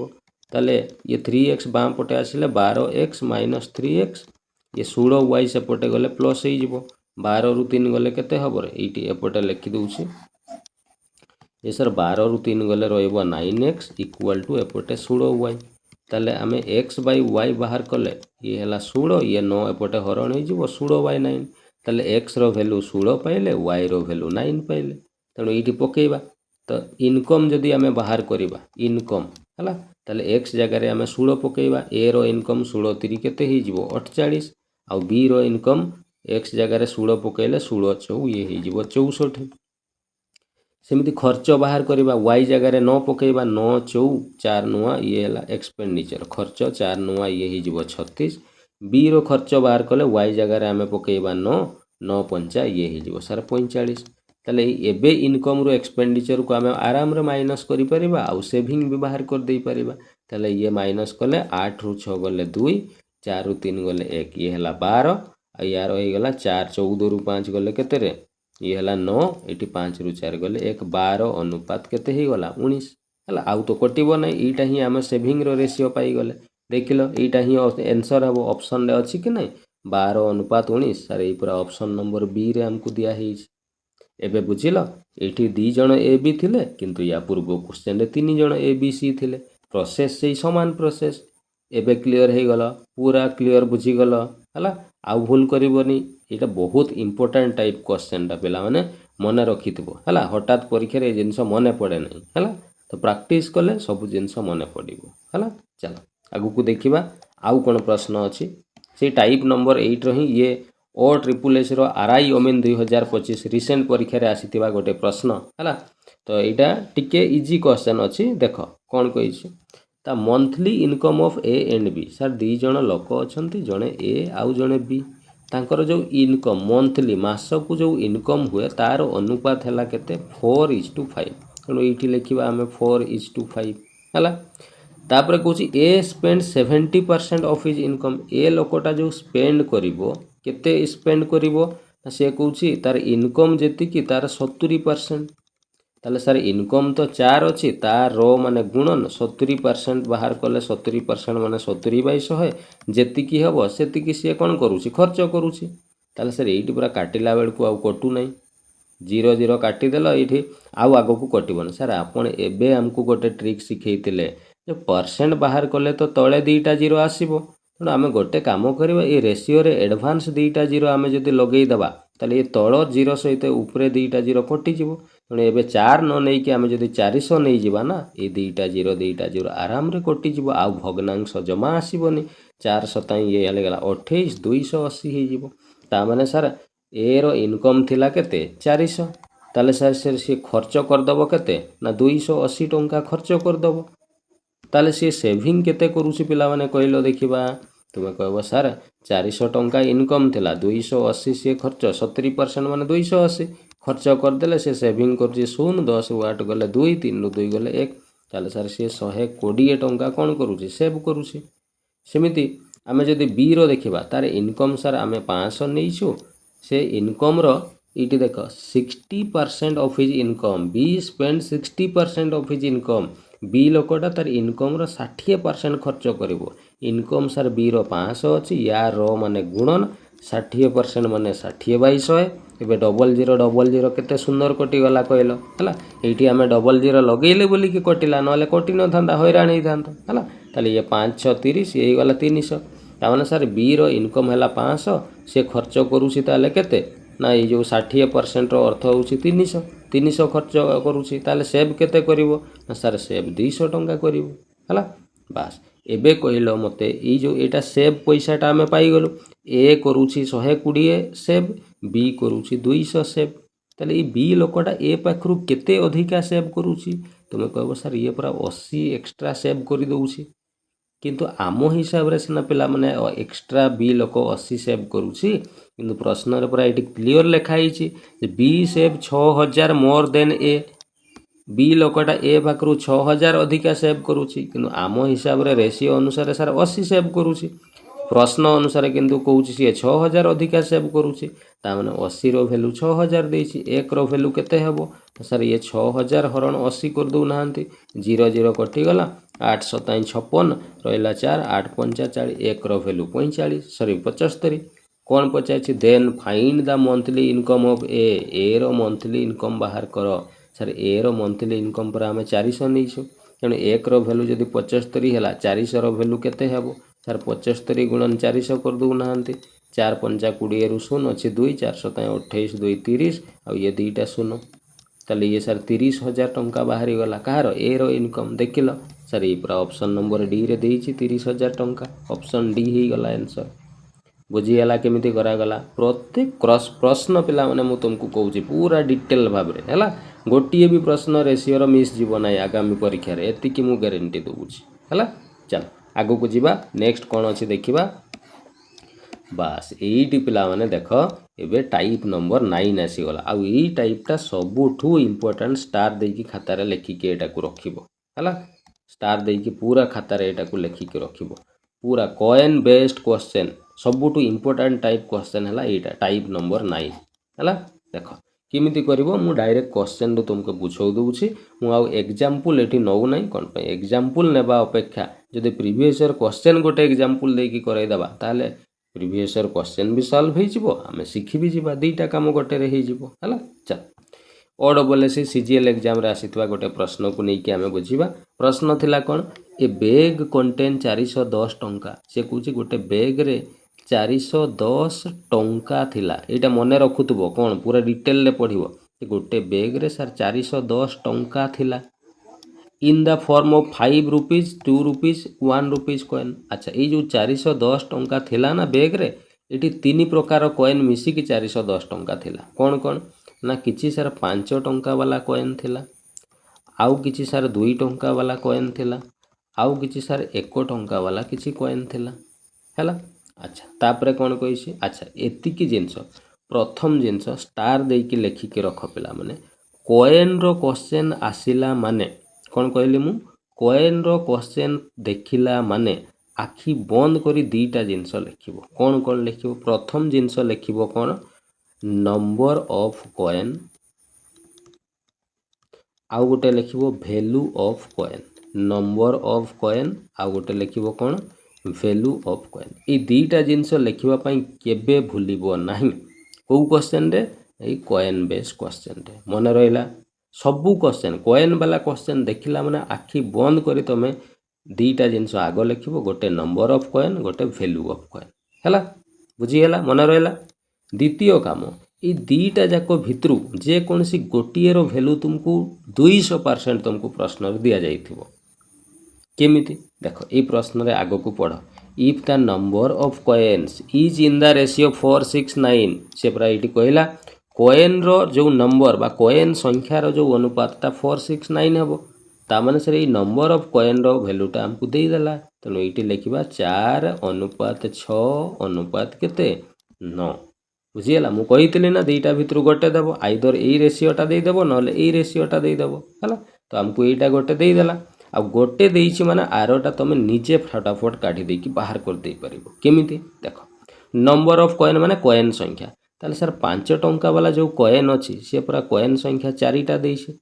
ताले ये 3x बाँ पटे आसिले 12x - 3x ये 16y सेपटे गले प्लस हो 12 रु 3 गले केते हबो रे एटी एपटे लिखि दूची ये सर 12 रु 3 गले रहइबो 9x इक्वल टू एपटे 16y ताले आमे x/y बाहर कले ये हला 16 ये 9 एपटे हरण हो जिवो 16/9 ताले x रो वैल्यू 16 पाइले y रो वैल्यू 9 पाइले तेणु एटी पकेइबा तो इनकम जदि आमे बाहर करिबा इनकम हला ताले x जगह रे आमे 16 पकेइबा a रो इनकम 16 3 केते हो जिवो 48 आ b रो इनकम x जगह रे 16 पकेइले 16 4 ये हो जिवो 64 सेमती खर्च बाहर करवा y जगह रे 9 पकेइबा 9 4 4 नुआ ये हला एक्सपेंडिचर खर्च 4 नुआ ये हो जिवो 36 b रो खर्च बाहर कले y जगह रे आमे पकेइबा 9 9 5 ये हो जिवो सर 45 ताले एबे इनकम रो एक्सपेंडिचर को आमे आराम रे माइनस करि परिबा आ सेविंग भी बाहर कर देई परिबा ताले ये माइनस कले 8 रु 6 गले 2 4 रु 3 गले 1 ये हला 12 आ यार हो गला 4 14 रु 5 गले केते रे ये हला 9 एटी 5 रु 4 गले 1 12 अनुपात केते ही गला 19 हला आउ तो कटिबो नै एटा ही हम सेविंग रो रेशियो पाई गले देखिलो एटा ही आंसर हबो ऑप्शन रे अछि कि नै 12 अनुपात 19 सर ए पूरा ऑप्शन नंबर बी रे हमको दिया है एबे बुझिलो एठी 2 जण ए बी थिले किंतु या पूर्व क्वेश्चन रे 3 जण ए बी सी थिले प्रोसेस से समान प्रोसेस एबे क्लियर हे गला पूरा क्लियर बुझी गला हला आउ भूल करिवनी एटा बहुत इंपोर्टेंट टाइप क्वेश्चन टा पिला माने मने रखिथिबो हला हठात परीक्षा रे जिंस मने पड़े नै हला तो प्रैक्टिस कले सब जिंस मने पड़िबो हला चलो आगु को देखिबा आउ कोन प्रश्न अछि से टाइप नंबर 8 रही ये ओ ट्रिपल एस रो आरआई ओमेन 2025 रिसेंट परीक्षा रे आसीथिबा गोटे प्रश्न हला तो एटा टिके इजी क्वेश्चन अछि देखो कोन कहिछि ता monthly income of A and B sir दी जण लोक अछंती जणे ए आउ जणे बी तांकर जो इनकम मंथली मासकू जो इनकम हुए तार अनुपात हैला केते 4:5 तेणु एठी लिखिबा हमें 4:5 हैला तापर कहूची ए स्पेंड 70% ऑफ हिज इनकम ए लोकटा जो स्पेंड करिवो केते स्पेंड करिवो से कहूची तार इनकम जेति की तार 70% ताले सर इनकम तो 4 अछि तार रो माने गुणन 70% बाहर कले 70% माने 70/100 जेति की हबो सेति की से कोन करूची खर्च करूची ताले सर एठी पूरा काटिला बेल को आ कटू नै 0 0 काटी देलो एठी आउ आगो को कटिबन सर आपण एबे हमको गोटे ट्रिक सिखैतिले जे परसेंट बाहर कले तो तळे दुईटा 0 आसीबो तेणु आम गोटे काम करवा ये रेशियो रे एडवांस दुईटा 0 आम जदि लगे दबा ताले ये तळ 0 सहित ऊपर दुईटा 0 कटि जिवो तेणु एबे 4 न नै कि आम जदि 400 नै जिबा ना ये दुईटा 0 आराम रे कटि जिवो आ भग्नांश जमा आसीबोनी 4 7 ये हले गला 28 280 हे जिवो ता माने सर ए रो इनकम थिला केते 400 ताले सर से खर्च कर दबो केते ना 280 टंका खर्च कर दबो ताले से सेविंग केते करूची पिला माने कहलो देखिबा तुम्हें कहब सर 400 टंका इनकम थिला 280 से खर्च 70% माने 280 खर्च करदे से सेविंग कर 10 ରୁ 8 गले 2 3 ରୁ 2 गले 1 ताले सार सी 120 टंका कौन करुँचे सेव करुँचे सेमिति आमे जदि बी रो देखिबा तार इनकम सार आमे 500 नहींछु से इनकम रो इटी देख 60% of his income be spend 60% of his income be लोकटा तार इनकम रो 60% खर्च करिवो इनकम सार बी रो 500 अछि या रो माने गुणन 60% माने 60/100 एबे डबल जीरो केते सुंदर कटि गला कहलो हला एठी आमे डबल जीरो लगेले बोली कि कटिला नले कटि न थांदा हैरान हे थांदा हला ताले ये 5 6 30 ये गला 300 तामाने सार बी रो इनकम हला 500 से खर्च करूसी ताले केते ना ये जो 60% रो अर्थ होउची 300 खर्च करूसी ताले सेव केते करिवो ना सार सेव 200 टंका करिवो हला बास एबे कहलो मते ई जो एटा सेव पैसाटा आमे पाई गलो ए करूची 120 सेव बी करूची 200 सेव ताले ई बी लोकटा ए पाखरु केते अधिका सेव करूची तुमे कहबो सर ये पूरा 80 एक्स्ट्रा सेव करि दउची किंतु आमो हिसाब रे सिना पिला माने एक्स्ट्रा बी लोक 80 सेव करूची किंतु प्रश्न रे पूरा एटी क्लियर लिखा हिची जे B save 6000 more than A B लोकटा ए पाखरु 6000 अधिका सेव करूची किंतु आमो हिसाब रे रेशियो अनुसार सर 80 सेव करूची प्रश्न अनुसार किंतु कहूची सी 6000 अधिका सेव करूची ता माने 80 रो वैल्यू 6000 देची 1 रो वैल्यू केते हेबो सर ये 6000 हरण 80 कर दउ नाहंती 0 0 कटि गला 8 7 56 रहिला 4 8 5 40 1 रो वैल्यू 45 सॉरी 75 कौन पचाची then find the monthly income of A रो मंथली इनकम बाहर करो सर ए रो मंथली इनकम पर आमे 400 नहींछु तेणु 1 रो वैल्यू जदि 75 हैला 400 रो वैल्यू केते हेबो सर 75 गुणन 400 कर दउ नाहंती 4 5 20 रु 0 अछि 2 4 7 28 2 30 आ ये दुईटा 0 ताले ये सर 30,000 टंका बाहरी गला कहार ए रो इनकम देखिलो सर ये पूरा ऑप्शन नंबर डी रे देइछि 30,000 टंका ऑप्शन डी ही गला आंसर बुझीगला केमिति करा गला प्रत्येक क्रॉस प्रश्न पिला माने मु तुमको कहूछि पूरा डिटेल भाव रे हला गोटिए भी प्रश्न रेशियो रो मिस जीव नाही आगामी परीक्षा रे एति कि मु गारंटी दउछि हला चल आगो को जीवा नेक्स्ट कोन अछि देखिबा बास एटी पिला माने देख एबे टाइप नंबर 9 आसी गला आ ई टाइपटा सबुठू इंपोर्टेंट स्टार देई की खाता रे लेखि के एटा को रखिबो हला स्टार देई की पूरा खाता रे एटा को लेखि के रखिबो पूरा कॉइन बेस्ड क्वेश्चन सबुठू इंपोर्टेंट टाइप क्वेश्चन हला एटा टाइप नंबर 9 हला देखो किमिति करिवो मु डायरेक्ट क्वेश्चन रो तुमको बुझाउ दउछि मु आ एग्जांपल एठी नउ नै कोन पे एग्जांपल नेबा अपेक्षा जदि प्रीवियस ईयर क्वेश्चन गोटे एग्जांपल देई की कराई दबा ताले प्रीवियस ईयर क्वेश्चन भी सॉल्व हो जिवो आमे सिखि भी जिबा दीटा काम गोटे रे हे जिवो हला चल ओ डबल एस सीजीएल एग्जाम रे आसीतवा गोटे प्रश्न को नै कि आमे बुझिबा प्रश्न थिला कोन ए बैग कंटेन 410 टंका से कहूची गोटे बैग रे 410 टंका थिला एटा मने रखुतबो कोन पूरा डिटेल ले पढिबो गोटे बैग रे सर 410 टंका थिला in the form of 5 rupees 2 rupees 1 rupees coin अच्छा ये जो 410 टंका थिला ना बैग रे एटी तीन प्रकार कॉइन मिसी की 410 टंका थिला कौन कौन ना किछि सर 5 टंका वाला कॉइन थिला आउ किछि सर 2 टंका वाला कॉइन थिला आउ किछि सर 1 टंका वाला किछि कॉइन थिला हैला अच्छा तापरे कौन कहिछि अच्छा एति की जिंस प्रथम जिंस स्टार देई की लेखि के रख पिला माने कॉइन रो क्वेश्चन आसिला माने कौन कहली मु कॉइन रो क्वेश्चन देखिला माने आखि बंद करी दीटा जिंस लिखिबो कौन कौन लिखिबो प्रथम जिंस लिखिबो कौन नंबर ऑफ कॉइन आउ गोटे लिखिबो value of coin number of coin आउ गोटे लिखिबो कौन वैल्यू ऑफ कॉइन ए दीटा जिंस लिखिबा पई केबे भूलिबो नाही को क्वेश्चन रे ए कॉइन बेस्ड क्वेश्चन रे मन रहिला सबू क्वेश्चन कॉइन वाला क्वेश्चन देखिला माने आखि बंद करी तमे दीटा जिंस आगो लिखिबो गोटे नंबर ऑफ कॉइन गोटे वैल्यू ऑफ कॉइन हैला बुझी गेला मन रहला द्वितीय काम ए दीटा जाको भितरु जे कोनसी गोटिए रो वैल्यू तुमको 200% तुमको प्रश्न दिया जाइथिबो केमिति देखो ए प्रश्न रे आगो को पढो if the number of coins is in the ratio 469 से पूरा एटी कहला कॉइन रो जो नंबर बा कॉइन संख्या रो जो अनुपातटा 469 हेबो ता माने sir A number of coin रो वैल्यूटा हमकु देई देला तनो एटी लिखिबा 4 अनुपात 6 अनुपात केते 9 बुझीगला मु कही ना दुईटा भितर गोटे देव आइदर यही रेसीोटा देदेव ना यही रेसीोटा देदेव है तो आमको यहीटा गोटे देदेला आ गोटे देइछि माने आरोटा तुम निजे फटाफट काढ़ी देकी बाहर कर दे परिबो केमिति देख नंबर ऑफ कॉइन माने कॉइन संख्या ताले सर 5 टंका वाला जो कॉइन अछि से पूरा कॉइन संख्या 4टा देइछि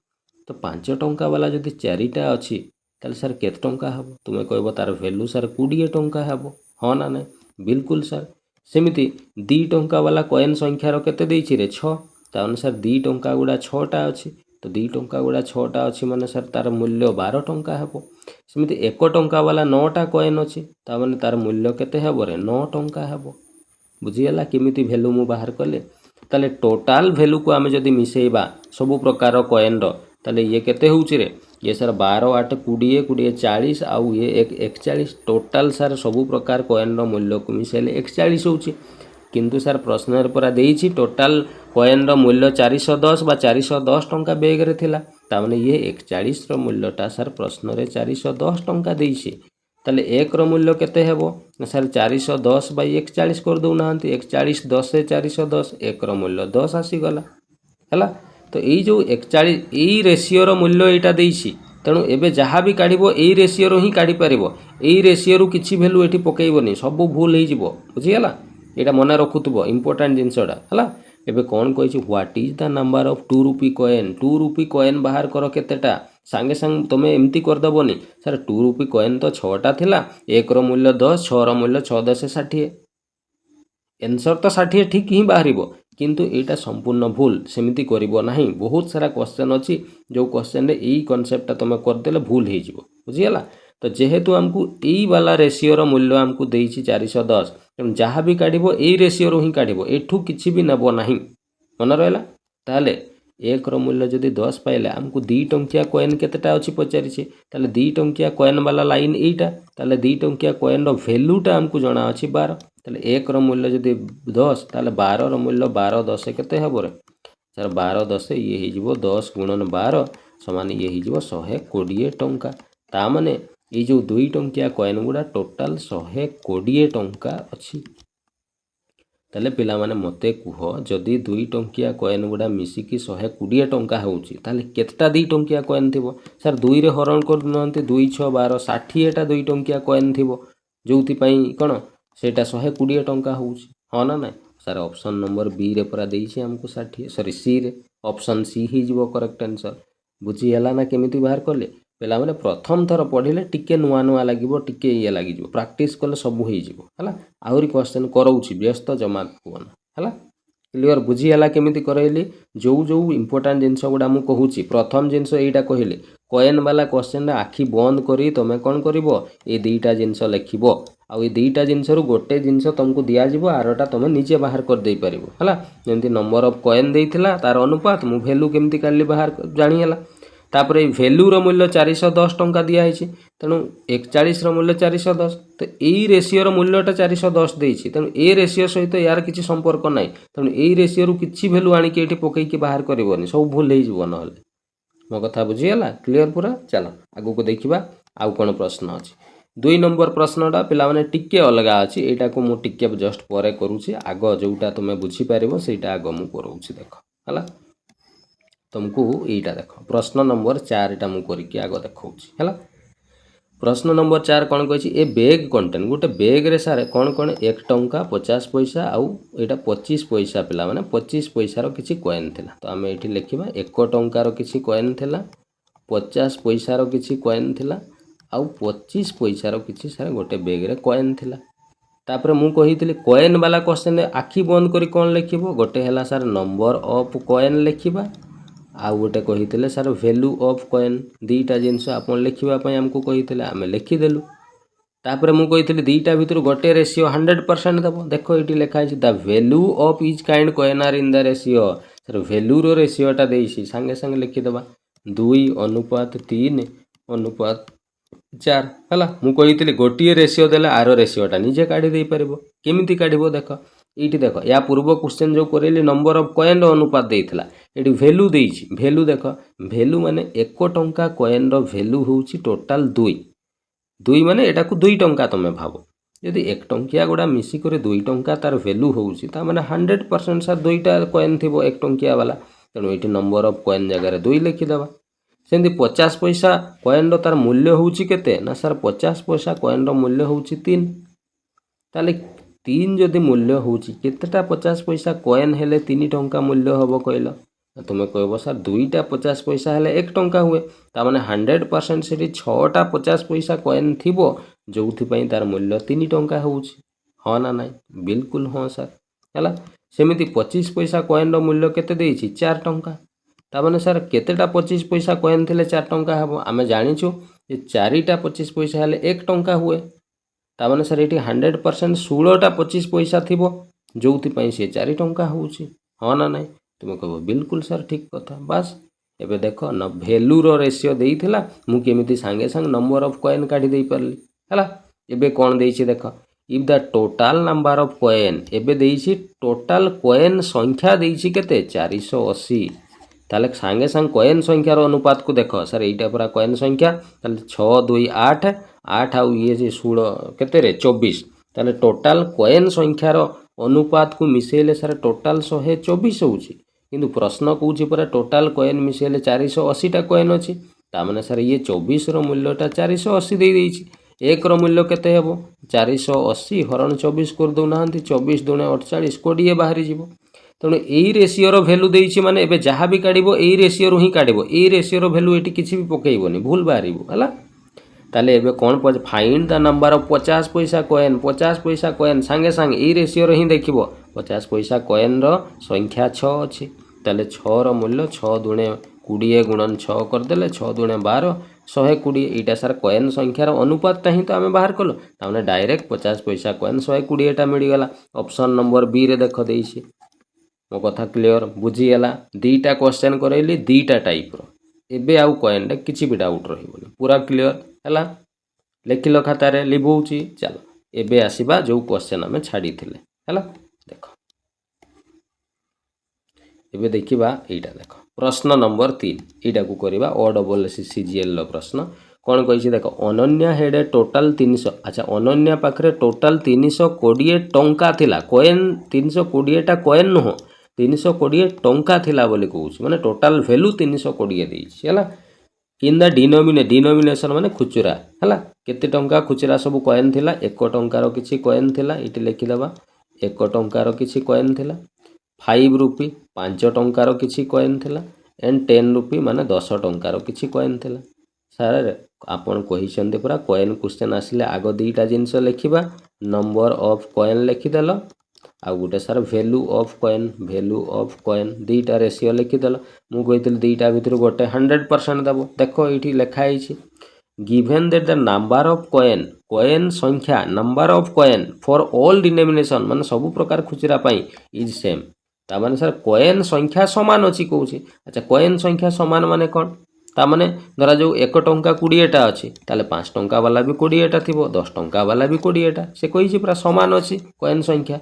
तो 5 टंका वाला जदि 4टा अछि ताले सर केते टंका हबो तुमे कहबो तार वैल्यू सर 20 टंका हबो हाँ ना नहीं बिल्कुल सर सेमिति 2 टंका वाला कॉइन संख्यार केते देइछि रे 6 ता अनुसार 2 टंका गुडा 6टा अछि तो 2 टंका गुडा 6टा अछि माने सर तार मूल्य 12 टंका हबो सेमिति 1 टंका वाला 9टा कॉइन अछि ता माने तार मूल्य केते हबो रे 9 टंका हबो बुझीगला केमिति वैल्यू मु बाहर कले ताले टोटाल वैल्यू को आमे जदि मिसेइबा सब प्रकार कॉइन रो ताले ये केते होउछि रे ये सर 12 8 20 20 40 आउ ये 41 टोटाल सर सब प्रकार कॉइन रो मूल्य को मिसेले 41 होउछि किंतु सर प्रश्न पूरा देइछि टोटाल कॉइन रो मूल्य 410 बा 410 टंका बेग रे थिला ता माने ये 41 रो मूल्यटा सर प्रश्न रे 410 टंका देइछि ताले 1 रो मूल्य केते हेबो सर 410 बाई 41 कर दउ नांती 41 10 से 410 1 रो मूल्य 10 आसी गला हैला तो एई जो 41 एई रेशियो रो मूल्य एटा देइछि तेणु एबे जहाँ भी काढ़िबो एई रेशियो रो ही काढ़ी पारिबो एई रेशियो रो किछि वैल्यू एठी पकेइबोनी सब भूल हेइ जिवो बुझिगला एटा मने रखुतबो इंपोर्टेंट जिंसडा हैला एबे कोन कहिछि what is the number of 2 rupee coin 2 rupee coin बाहर करो केतेटा सांगे सांग तुमे एमती कर दबोनी सर 2 रुपी कॉइन तो 6टा थिला 1 रो मूल्य 10 6 रो मूल्य 6 10 60 आंसर तो 60 ठीक ही बाहरिबो किंतु एटा संपूर्ण भूल सेमिति करिवो नाही बहुत सारा क्वेश्चन अछि जो क्वेश्चन रे एई कांसेप्ट तुमे कर देले भूल हे जिवो बुझियला तो जेहेतु हमकु एई वाला रेशियो रो मूल्य हमकु देइछि 410 तेणु जहाँ भी काढ़िबो एई रेशियो रो ही काढ़िबो एठू किछि भी नबो नाही मन रहला ताले 1 रो मूल्य जदि 10 पाइले हमकु 2 टंकिया कॉइन केतेटा अछि पचारिछि ताले 2 टंकिया कॉइन वाला लाइन एटा ताले 2 टंकिया कॉइन रो वैल्यूटा हमकु जणा अछि 12 ताले 1 रो मूल्य जदि 10 ताले 12 रो मूल्य 12 10 केते हबो रे सर 12 10 ये हि जिवो 10 गुणन 12 समान ये हि जिवो 120 टंका ता माने ये जो 2 टंकिया कॉइन गुडा टोटल 120 टंका अछि ताले पिला माने मते कुह जदि 2 टंकिया कॉइन गुडा मिसिकी 120 टंका होउची ताले केतटा 2 टंकिया कॉइन थिबो सर 2 रे हरण कर नहंती 2 6 12 60 टा 2 टंकिया कॉइन थिबो जोउति पई कोन सेटा 120 टंका होउची हाँ ना ना सर ऑप्शन नंबर बी रे परा देइछि हमको 60 सॉरी सी रे ऑप्शन सी ही जिवो करेक्ट आंसर बुझी हला ना केमिति बाहर करले पेला माने प्रथम थर पढिले टिके नुआ नुआ लागिवो टिके ये लागिवो प्रैक्टिस करले सब होई जिवो हला आहुरी क्वेश्चन करौछि व्यस्त जमा कोन हला क्लियर बुझी हला केमिति करैली जो जो इंपोर्टेंट जिंस गुडा मु कहूछि प्रथम जिंस एटा कहिले कॉइन वाला क्वेश्चन रे आखी बंद करी तमे कोन करिवो ए दुईटा जिंस लेखिवो आ ए दुईटा जिंस रु गोटे जिंस तुमको दिया जिवो आरोटा तमे नीचे बाहर कर देई परिवो हला जेंति नंबर ऑफ कॉइन देइथिला तार अनुपात मु वैल्यू केमिति काढली बाहर जानि हला तापरे वैल्यू रो मूल्य 410 टंका दिया है तेणु 41 रो मूल्य 410 तो यही रेशियो रो मूल्यटा 410 देइछि तेणु ए रेशियो सहित यार किछि संपर्क नाही तेणु एई रेशियो रु किछि वैल्यू आनी के एठी पकई के बाहर करबोनी सब भूल हे जिवो नहले मो कथा बुझियला क्लियर पूरा चलो आगु को देखिबा आउ कोन प्रश्न अछि 2 नंबर प्रश्नटा पिला माने टिके अलगा अछि एटा को मु टिके जस्ट परे करूछि आगो जोटा तुमे बुझी पारिबो सेटा आगो मु करूछि देखो हला तुमको यहीटा देख प्रश्न नंबर 4 टा मु करिकि आगो देखौछि हला प्रश्न नंबर 4 कोन कहछि ए बैग कंटेंट गोटे बैग रे सारे कोन कोन 1 टंका 50 पैसा आउ एटा 25 पैसा पिला माने 25 पैसा रो किछि कॉइन थिला तो हमें एठी लिखिबा 1 टंका रो किछि कॉइन थिला 50 पैसा रो किछि कॉइन थिला आउ 25 पैसा रो किछि सारे गोटे बैग रे कॉइन थिला तापर मु कहितली कॉइन वाला क्वेश्चन आखी बंद करी कोन लिखिबो गोटे हला सर नंबर ऑफ कॉइन लिखिबा आ गोटे कही सर वैल्यू ऑफ कॉइन दीटा जिनस आप लिखा आमको कही आम लिखिदेलु तापर मु कही दीटा भितर गोटे रेशियो 100% देव देख ये लिखाई the value of each kind coin are in the ratio sir value रो रेशियोटा देसी सांगे सांगे लिखिदेवा 2:3 अनुपात 4 है मु कही गोटे रेशियो देले आर रेशियोटा निजे काढ़ी दे पार केमी काढ़ देख ये देख या पूर्व क्वेश्चन जो करेली नंबर ऑफ कॉइन रो अनुपात देइथिला एटी वैल्यू देइछि वैल्यू देख वैल्यू माने 1 टंका कॉइन रो वैल्यू होउछि टोटल 2 माने एटा को 2 टंका तमे भाबो जदि 1 टंकिया गुड़ा मिसिक 2 टंका तार वैल्यू होउछि ता माने 100% सर दुईटा कॉइन थिबो 1 टंकिया वाला तेणु ये नंबर ऑफ कॉइन जगह 2 लिखिदेवा। सेमती 50 पैसा कॉइन तार मूल्य होउछि केते ना सर 50 पैसा कॉइन मूल्य होउछि 3 ताले 3 जदि मूल्य होउछि केतेटा 50 पैसा कॉइन हेले 3 टंका मूल्य हबो कहलो तुम्हें कहब सर दुईटा 50 पैसा हेले 1 टंका हुए ता माने 100% से 6टा 50 पैसा कॉइन थिबो जोउथि तार मूल्य 3 टंका होउछि हाँ ना नहीं बिल्कुल हाँ सर है सेमिति 25 पैसा कॉइन मूल्य केते देइछि 4 टंका ता माने सर केतेटा 25 पैसा कॉइन थिले 4 टंका हबो आमे जानिछु जे 4टा 25 पैसा हेले 1 टंका हुए ता माने सर एटी 100% 16टा 25 पैसा थिबो जोउथि से 4 टंका होउछि हाँ ना नहीं तुम कह बिल्कुल सर ठीक कथा बस एबे देख न भैल्यू रो रेशियो देइथिला मु केमिति सांगे सांग नंबर ऑफ कॉइन काढी देई परली हला एबे कोन देइछि देख if the total number of coin एबे देइछि टोटल कॉइन संख्या देइछि केते 480 ताले सांगे सांग कॉइन संख्या रो अनुपात को देख सर एटा पूरा कॉइन संख्या ताले 6 2 8 8 आउ ये जे 16 केते रे 24 ताले टोटल कॉइन संख्या रो अनुपात को मिसेले सर टोटल 124 होउछि किंतु प्रश्न कौची पर टोटाल कॉइन मिसेले 480टा कॉइन अच्छी तामाने सर ये 24 रो मूल्यटा 480 दे देइछि 1 रो मूल्य केते हेबो 480 हरण 24 कर दउ नाहंती 24 दुणे 48 कोडिए बाहरी जीवो तेणु एई रेशियो रो वैल्यू देइछि माने एबे जहा भी काढिबो एई रेशियो रो ही काढिबो एई रेशियो रो वैल्यू एटी किछि भी पकेइबोनी भूल बाहरिबो हला ताले एबे कोन फाइंड द नंबर ऑफ 50 पैसा कॉइन सांगे सांगे एई रेशियो रो ही देखिबो 50 पैसा कॉइन रो संख्या 6 अछि ताले 6 रो मूल्य 6 दुणे 20 गुणन 6 कर देले 6 दुणे 12 120 एटा सर कॉइन संख्या रो अनुपात ता ही तो आमे बाहर कलो ताने डायरेक्ट 50 पैसा कॉइन 120 टा मिली गला ऑप्शन नंबर बी रे देख देइछि मो कथा क्लियर बुझी गेला दीटा क्वेश्चन करैली दीटा टाइप रो एबे आउ कॉइन रे किछि भी डाउट रहिबोनी पूरा क्लियर हला लेखिलो खाता रे लिबौची चलो एबे आसीबा जो क्वेश्चन आमे छाडी थिले हला देखो एबे देखिबा एटा देखो प्रश्न नंबर 3 एटा को करबा ओ डबल सीजीएल लो प्रश्न कोन कहिछि देखो अनन्या हेडे टोटल 300 अच्छा अनन्या पाखरे टोटल 320 टंका थिला कॉइन 320 टा कॉइन न हो 320 टंका थिला बोली कहउछि माने टोटल वैल्यू 320 देइछि हला इन द डिनोमिनेशन माने खुचरा हला केते टंका खुचरा सब कॉइन थिला 1 टंका रो किछि कॉइन थिला इति लिखि दबा 1 टंका रो किछि कॉइन थिला 5 रुपी 5 टंका रो किछि कॉइन थिला एंड 10 रुपी माने 10 टंका रो किछि कॉइन थिला सर आपण कहिसंते पूरा कॉइन क्वेश्चन आसिले आगो दीटा जिंस लिखिबा नंबर ऑफ कॉइन लिखि देलो आ गुटे सर वैल्यू ऑफ कॉइन दीटा रेशियो लिखि देलो मु कहितल दीटा भितर गोटे 100% दबो देखो एठी लिखा आइछि given that the number of coin संख्या number of coin for all denomination माने सब प्रकार खुचरा पई इज सेम ता माने सर कॉइन संख्या समान अछि कहउछि अच्छा कॉइन संख्या समान माने कोन ता माने धरा जो 1 टंका 20 टा अछि ताले 5 टंका वाला भी 20 टा थिबो 10 टंका वाला भी 20 टा से कहिछि पूरा समान अछि कॉइन संख्या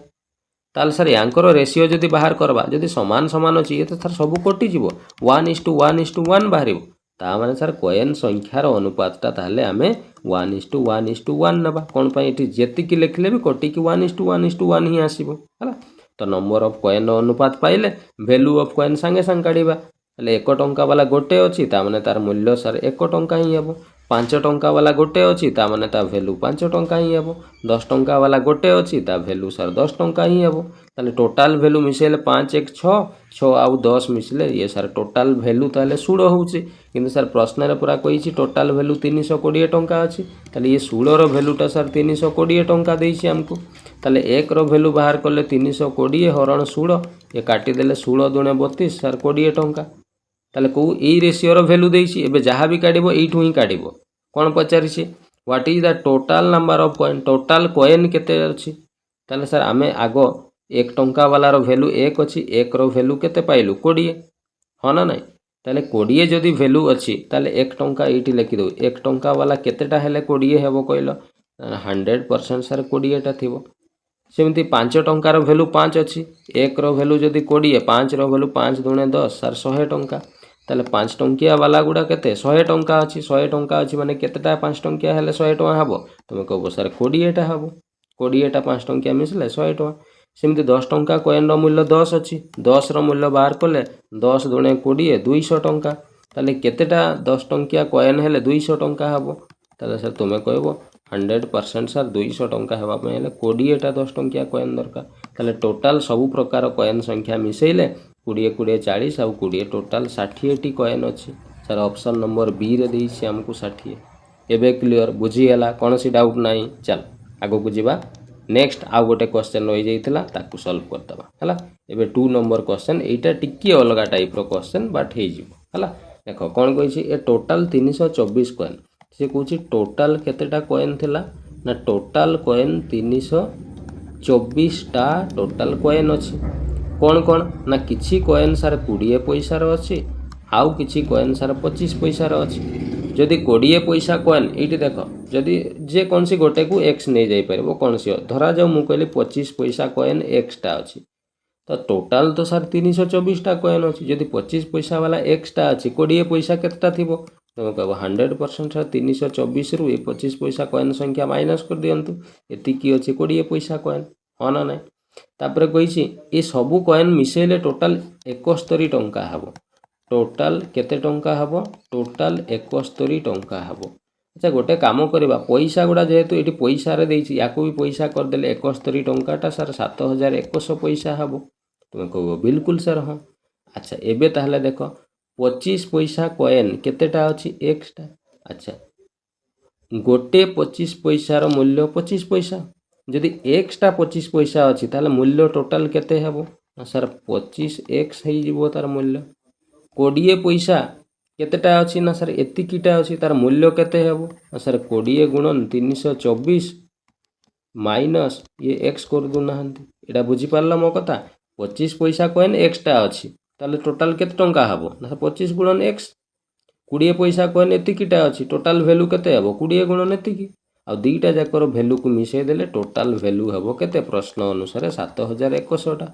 ताले सर यांकर रेशियो जदि बाहर करबा जदि समान समान अछि ए तो सर सब कटि जिवो 1:1:1 बाहरिबो ता माने सर कॉइन संख्या रो अनुपात ता ताले हमें 1:1:1 नबा कोन पई एठी जेति कि लिखले भी कटि कि 1:1:1 ही आसीबो हला तो नंबर ऑफ कॉइन रो अनुपात पाइले वैल्यू ऑफ कॉइन संगे संग काढिबा ले 1 टंका वाला गोटे अछि ता माने तार मूल्य सर 1 टंका ही हेबो 5 टंका वाला गोटे अछि ता माने ता वैल्यू 5 टंका ही हेबो 10 टंका वाला गोटे अछि ता वैल्यू सर 10 टंका ही हेबो ताले टोटल वैल्यू मिसेले 5 1 6 6 आउ 10 मिसले ये सर टोटल वैल्यू ताले 16 होउछि किंतु सर प्रश्न रे पूरा कहिछि टोटल वैल्यू 320 टंका अछि ताले ये 16 रो वैल्यू ता सर 320 टंका देइछि हमको ताले 1 रो वैल्यू बाहर करले 320 हरण 16 ये काटी देले 16 दुणे 32 सर 20 टंका ताले को एई रेशियो रो वैल्यू देइछि एबे जहा भी काढिबो एइठु ही काढिबो कोन पचारिछि what is the total number of coin total coin केते अछि ताले सर आमे आगो 1 टंका वाला रो वैल्यू 1 अछि 1 रो वैल्यू केते पाइलु 20 हो ना नहीं ताले 20 जदी वैल्यू अछि ताले 1 टंका एइठी लिखि दउ 1 टंका वाला केतेटा हेले 20 हेबो कहलो 100% सर 20 टा थिबो सेमती 5 टंका रो वैल्यू 5 अछि 1 रो वैल्यू जदी 20 5 रो वैल्यू 5 दुणे 10 सर 100 टंका ताले 5 टंकिया वाला गुडा केते 100 टंका अछि 100 टंका अछि माने केतेटा 5 टंकिया हेले 100 टंका हबो तुमे कहबो सर 20 टा हबो 20टा 5 टंकिया मिसले 100 टଙ୍କା सेमती 10 टंका कॉइन मूल्य 10 अच्छी 10 मूल्य बाहर कले 10 दुणे 20 200 टंका ताले केतेटा 10 टंकिया कॉइन हेले 200 टंका हबो ताले सर तुमे कहबो 100% सर 200 टंका हेबा पय हेले 20टा 10 टंकिया कॉइन दरकार ताले टोटल सब प्रकार कॉइन संख्या मिसेइले 20 20 40 आ 20 टोटल 60 टी कॉइन अच्छी सर ऑप्शन नंबर बी रे देइछि हमकु 60 एबे क्लियर बुझी हला कोनसी डाउट नाही चल आगो को जीवा नेक्स्ट आउ गोटे क्वेश्चन रही जाइथिला ताकू सॉल्व करदबा हला एबे 2 नंबर क्वेश्चन एटा टिक्की अलगा टाइप रो क्वेश्चन बट हे जिवो हला देखो कोन कहिछि ए टोटल 324 कॉइन से कहछि टोटल केतेटा कॉइन थिला ना टोटल कॉइन 324 टा टोटल कॉइन अछि कोन कोन ना किछि कॉइन सर 20 पैसा रो अछि आउ किछि कॉइन सर 25 पैसा रो अछि जदि 20 पैसा कॉइन एठी देखो जदि जे कोनसी गोटे को x नै जाई परबो कोनसी धरा जाऊ मु कहली 25 पैसा कॉइन x टा अछि तो टोटल तो सर 324 टा कॉइन अछि जदि 25 पैसा वाला x टा अछि 20 पैसा केतटा थिबो तुम कहबो 100% सर 324 रु 25 पैसा कॉइन संख्या माइनस कर दियंतु एति की अछि 20 पैसा कॉइन हो ना नै तापर कहिछि ए सब कॉइन मिसेले टोटल 71 टंका हबो टोटल केते टंका हबो टोटल 71 टंका हबो अच्छा गोटे काम करबा पैसा गुडा जेहेतु एठी पैसा रे देइछि याको भी पैसा कर देले 71 टंकाटा सर 7100 पैसा हबो तुम कहबो बिल्कुल सर हां अच्छा एबे ताहले देखो 25 पैसा कॉइन केतेटा अछि x टा अच्छा गोटे 25 पैसा रो मूल्य 25 पैसा जदि x टा 25 पैसा अछि ताले मूल्य टोटल केते हेबो सर 25x हेइ जिवो तार मूल्य 20 पैसा केतेटा अछि ना सर एतिकीटा अछि तार मूल्य केते हेबो सर 20 गुणन 324 माइनस ये x कर दु नाहंती एटा बुझी पारला मो कथा 25 पैसा कॉइन x टा अछि ताले टोटल केते टंका हबो ना 25 गुणन x 20 पैसा कॉइन एतिकीटा अछि टोटल वैल्यू केते हेबो 20 गुणन एतिकी आ दुईटा जाकर वैल्यू को मिसै देले टोटल वैल्यू हेबो केते प्रश्न अनुसार 7100 टा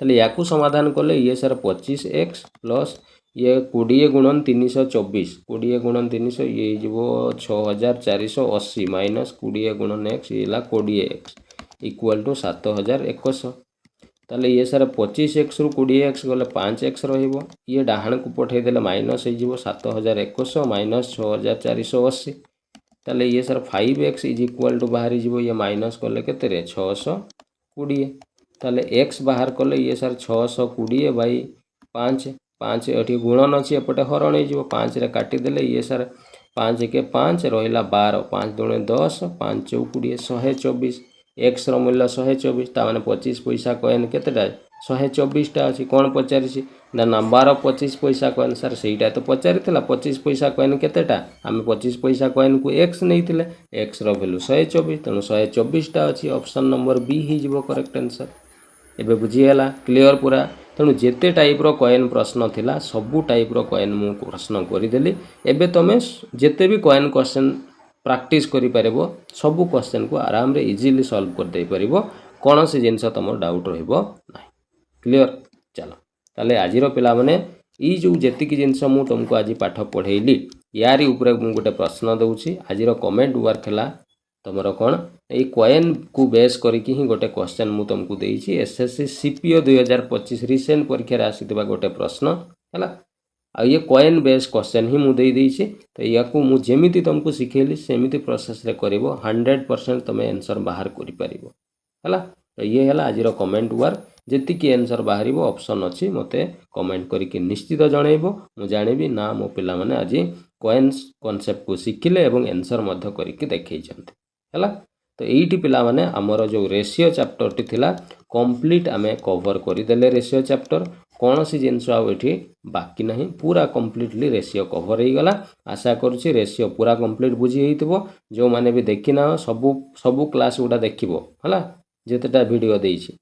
ताले याकू समाधान करले ये सर 25x प्लस ये 20 गुणन 324 20 गुणन 300 ये जीवो 6480 माइनस 20 गुणन x ये ला 20x इक्वल टू 7100 ताले ये सर 25x रु 20x गले 5x रहिबो ये डाहण को पठै देले माइनस हे जीवो 7100 माइनस 6480 ताले ये sir 5x is equal to बाहर जीवो ये माइनस करले केते रे 620 ताले x बाहर कले ये सर 620 बाई 5 5 एठी गुणन अछि एपटे हरण हे जिवो 5 रे काटी देले ये सर 5 के 5 रहिला 12 5 दुणे 10 5 चौक 20 124 x रो मूल्य 124 ता माने 25 पैसा कॉइन केतेटा 124 टा अछि कोन पचारिछि ना नंबर 25 पैसा कॉइन सर सेईटा तो पचारिथिला 25 पैसा कॉइन केतेटा हम 25 पैसा कॉइन को x नैथिले x रो वैल्यू 124 तनु 124 टा अछि ऑप्शन नंबर बी ही जिवो करेक्ट आंसर एबे बुझी हला क्लियर पूरा तेणु जेते टाइप रो कॉइन प्रश्न थिला सबु टाइप रो कॉइन मु प्रश्न करि देली एबे तमे जेते भी कॉइन क्वेश्चन प्रैक्टिस करि परबो सबु क्वेश्चन को आराम रे इजीली सॉल्व कर दे परबो कोनोसी जिंस तमो डाउट रहइबो नाही क्लियर चलो ताले आजिरो पिला माने ई जो जेतिकी जिंस मु तुमको आज पाठ पढेइली यारी ऊपर मु गोटे प्रश्न दउची आजिरो कमेंट वर्क हला तमरो कोन ए कॉइन को बेस करिकि ही गोटे क्वेश्चन मु तुमको देइछि एसएससी सीपीओ 2025 रिसेंट परीक्षा रे आसीतबा गोटे प्रश्न हला आ ये कॉइन बेस क्वेश्चन ही मु देइ देइछि तो याकू मु जेमिति तुमको सिखेली सेमिति प्रोसेस रे करिवो 100% तमे आंसर बाहर करि परिबो हला तो ये हला आजिरो कमेंट वर्क जेति की आंसर बाहरिबो ऑप्शन अछि मते कमेंट करिकि निश्चित जणाइबो मु जानिबी ना मो पिला माने आजि कॉइन्स कांसेप्ट को सिखिले एवं आंसर मध्य करिकि देखै छथि हला तो एइठी पिला माने हमर जो रेशियो चैप्टर टी थिला कंप्लीट आमे कवर करि देले रेशियो चैप्टर कोनोसी जिंस आ एठी बाकी नाही पूरा कंप्लीटली रेशियो कवर हे गला आशा करूची रेशियो पूरा कंप्लीट बुझी हेइतबो जो माने भी देखिना सबु क्लास उडा देखिबो हला जेतेटा वीडियो देइछि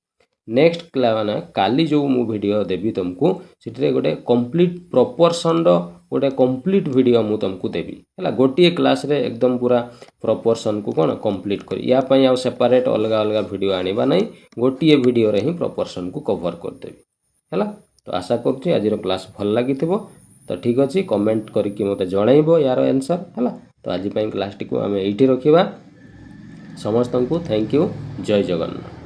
नेक्स्ट क्लास माने काली जो मु वीडियो देबी तुमको सिटरे गोटे कंप्लीट प्रोपोर्शन रो गोटे कंप्लीट वीडियो मु तुमको देबी हला गोटिए क्लास रे एकदम पूरा प्रोपोर्शन को कोन कंप्लीट करी या पई आ सेपरेट अलगा अलगा वीडियो आनिबा नै गोटिए वीडियो रे ही प्रोपोर्शन को कवर कर देबी हला तो आशा करछि आजिरो क्लास भल लागिथिबो तो ठीक अछि कमेंट करिकि मते जणाइबो यार आंसर हला तो आज पई क्लास टी को हमें एठी रखिबा ସମସ୍ତଙ୍କୁ ଥ୍ୟାଙ୍କ ୟୁ। ଜୟ ଜଗନ୍ନାଥ।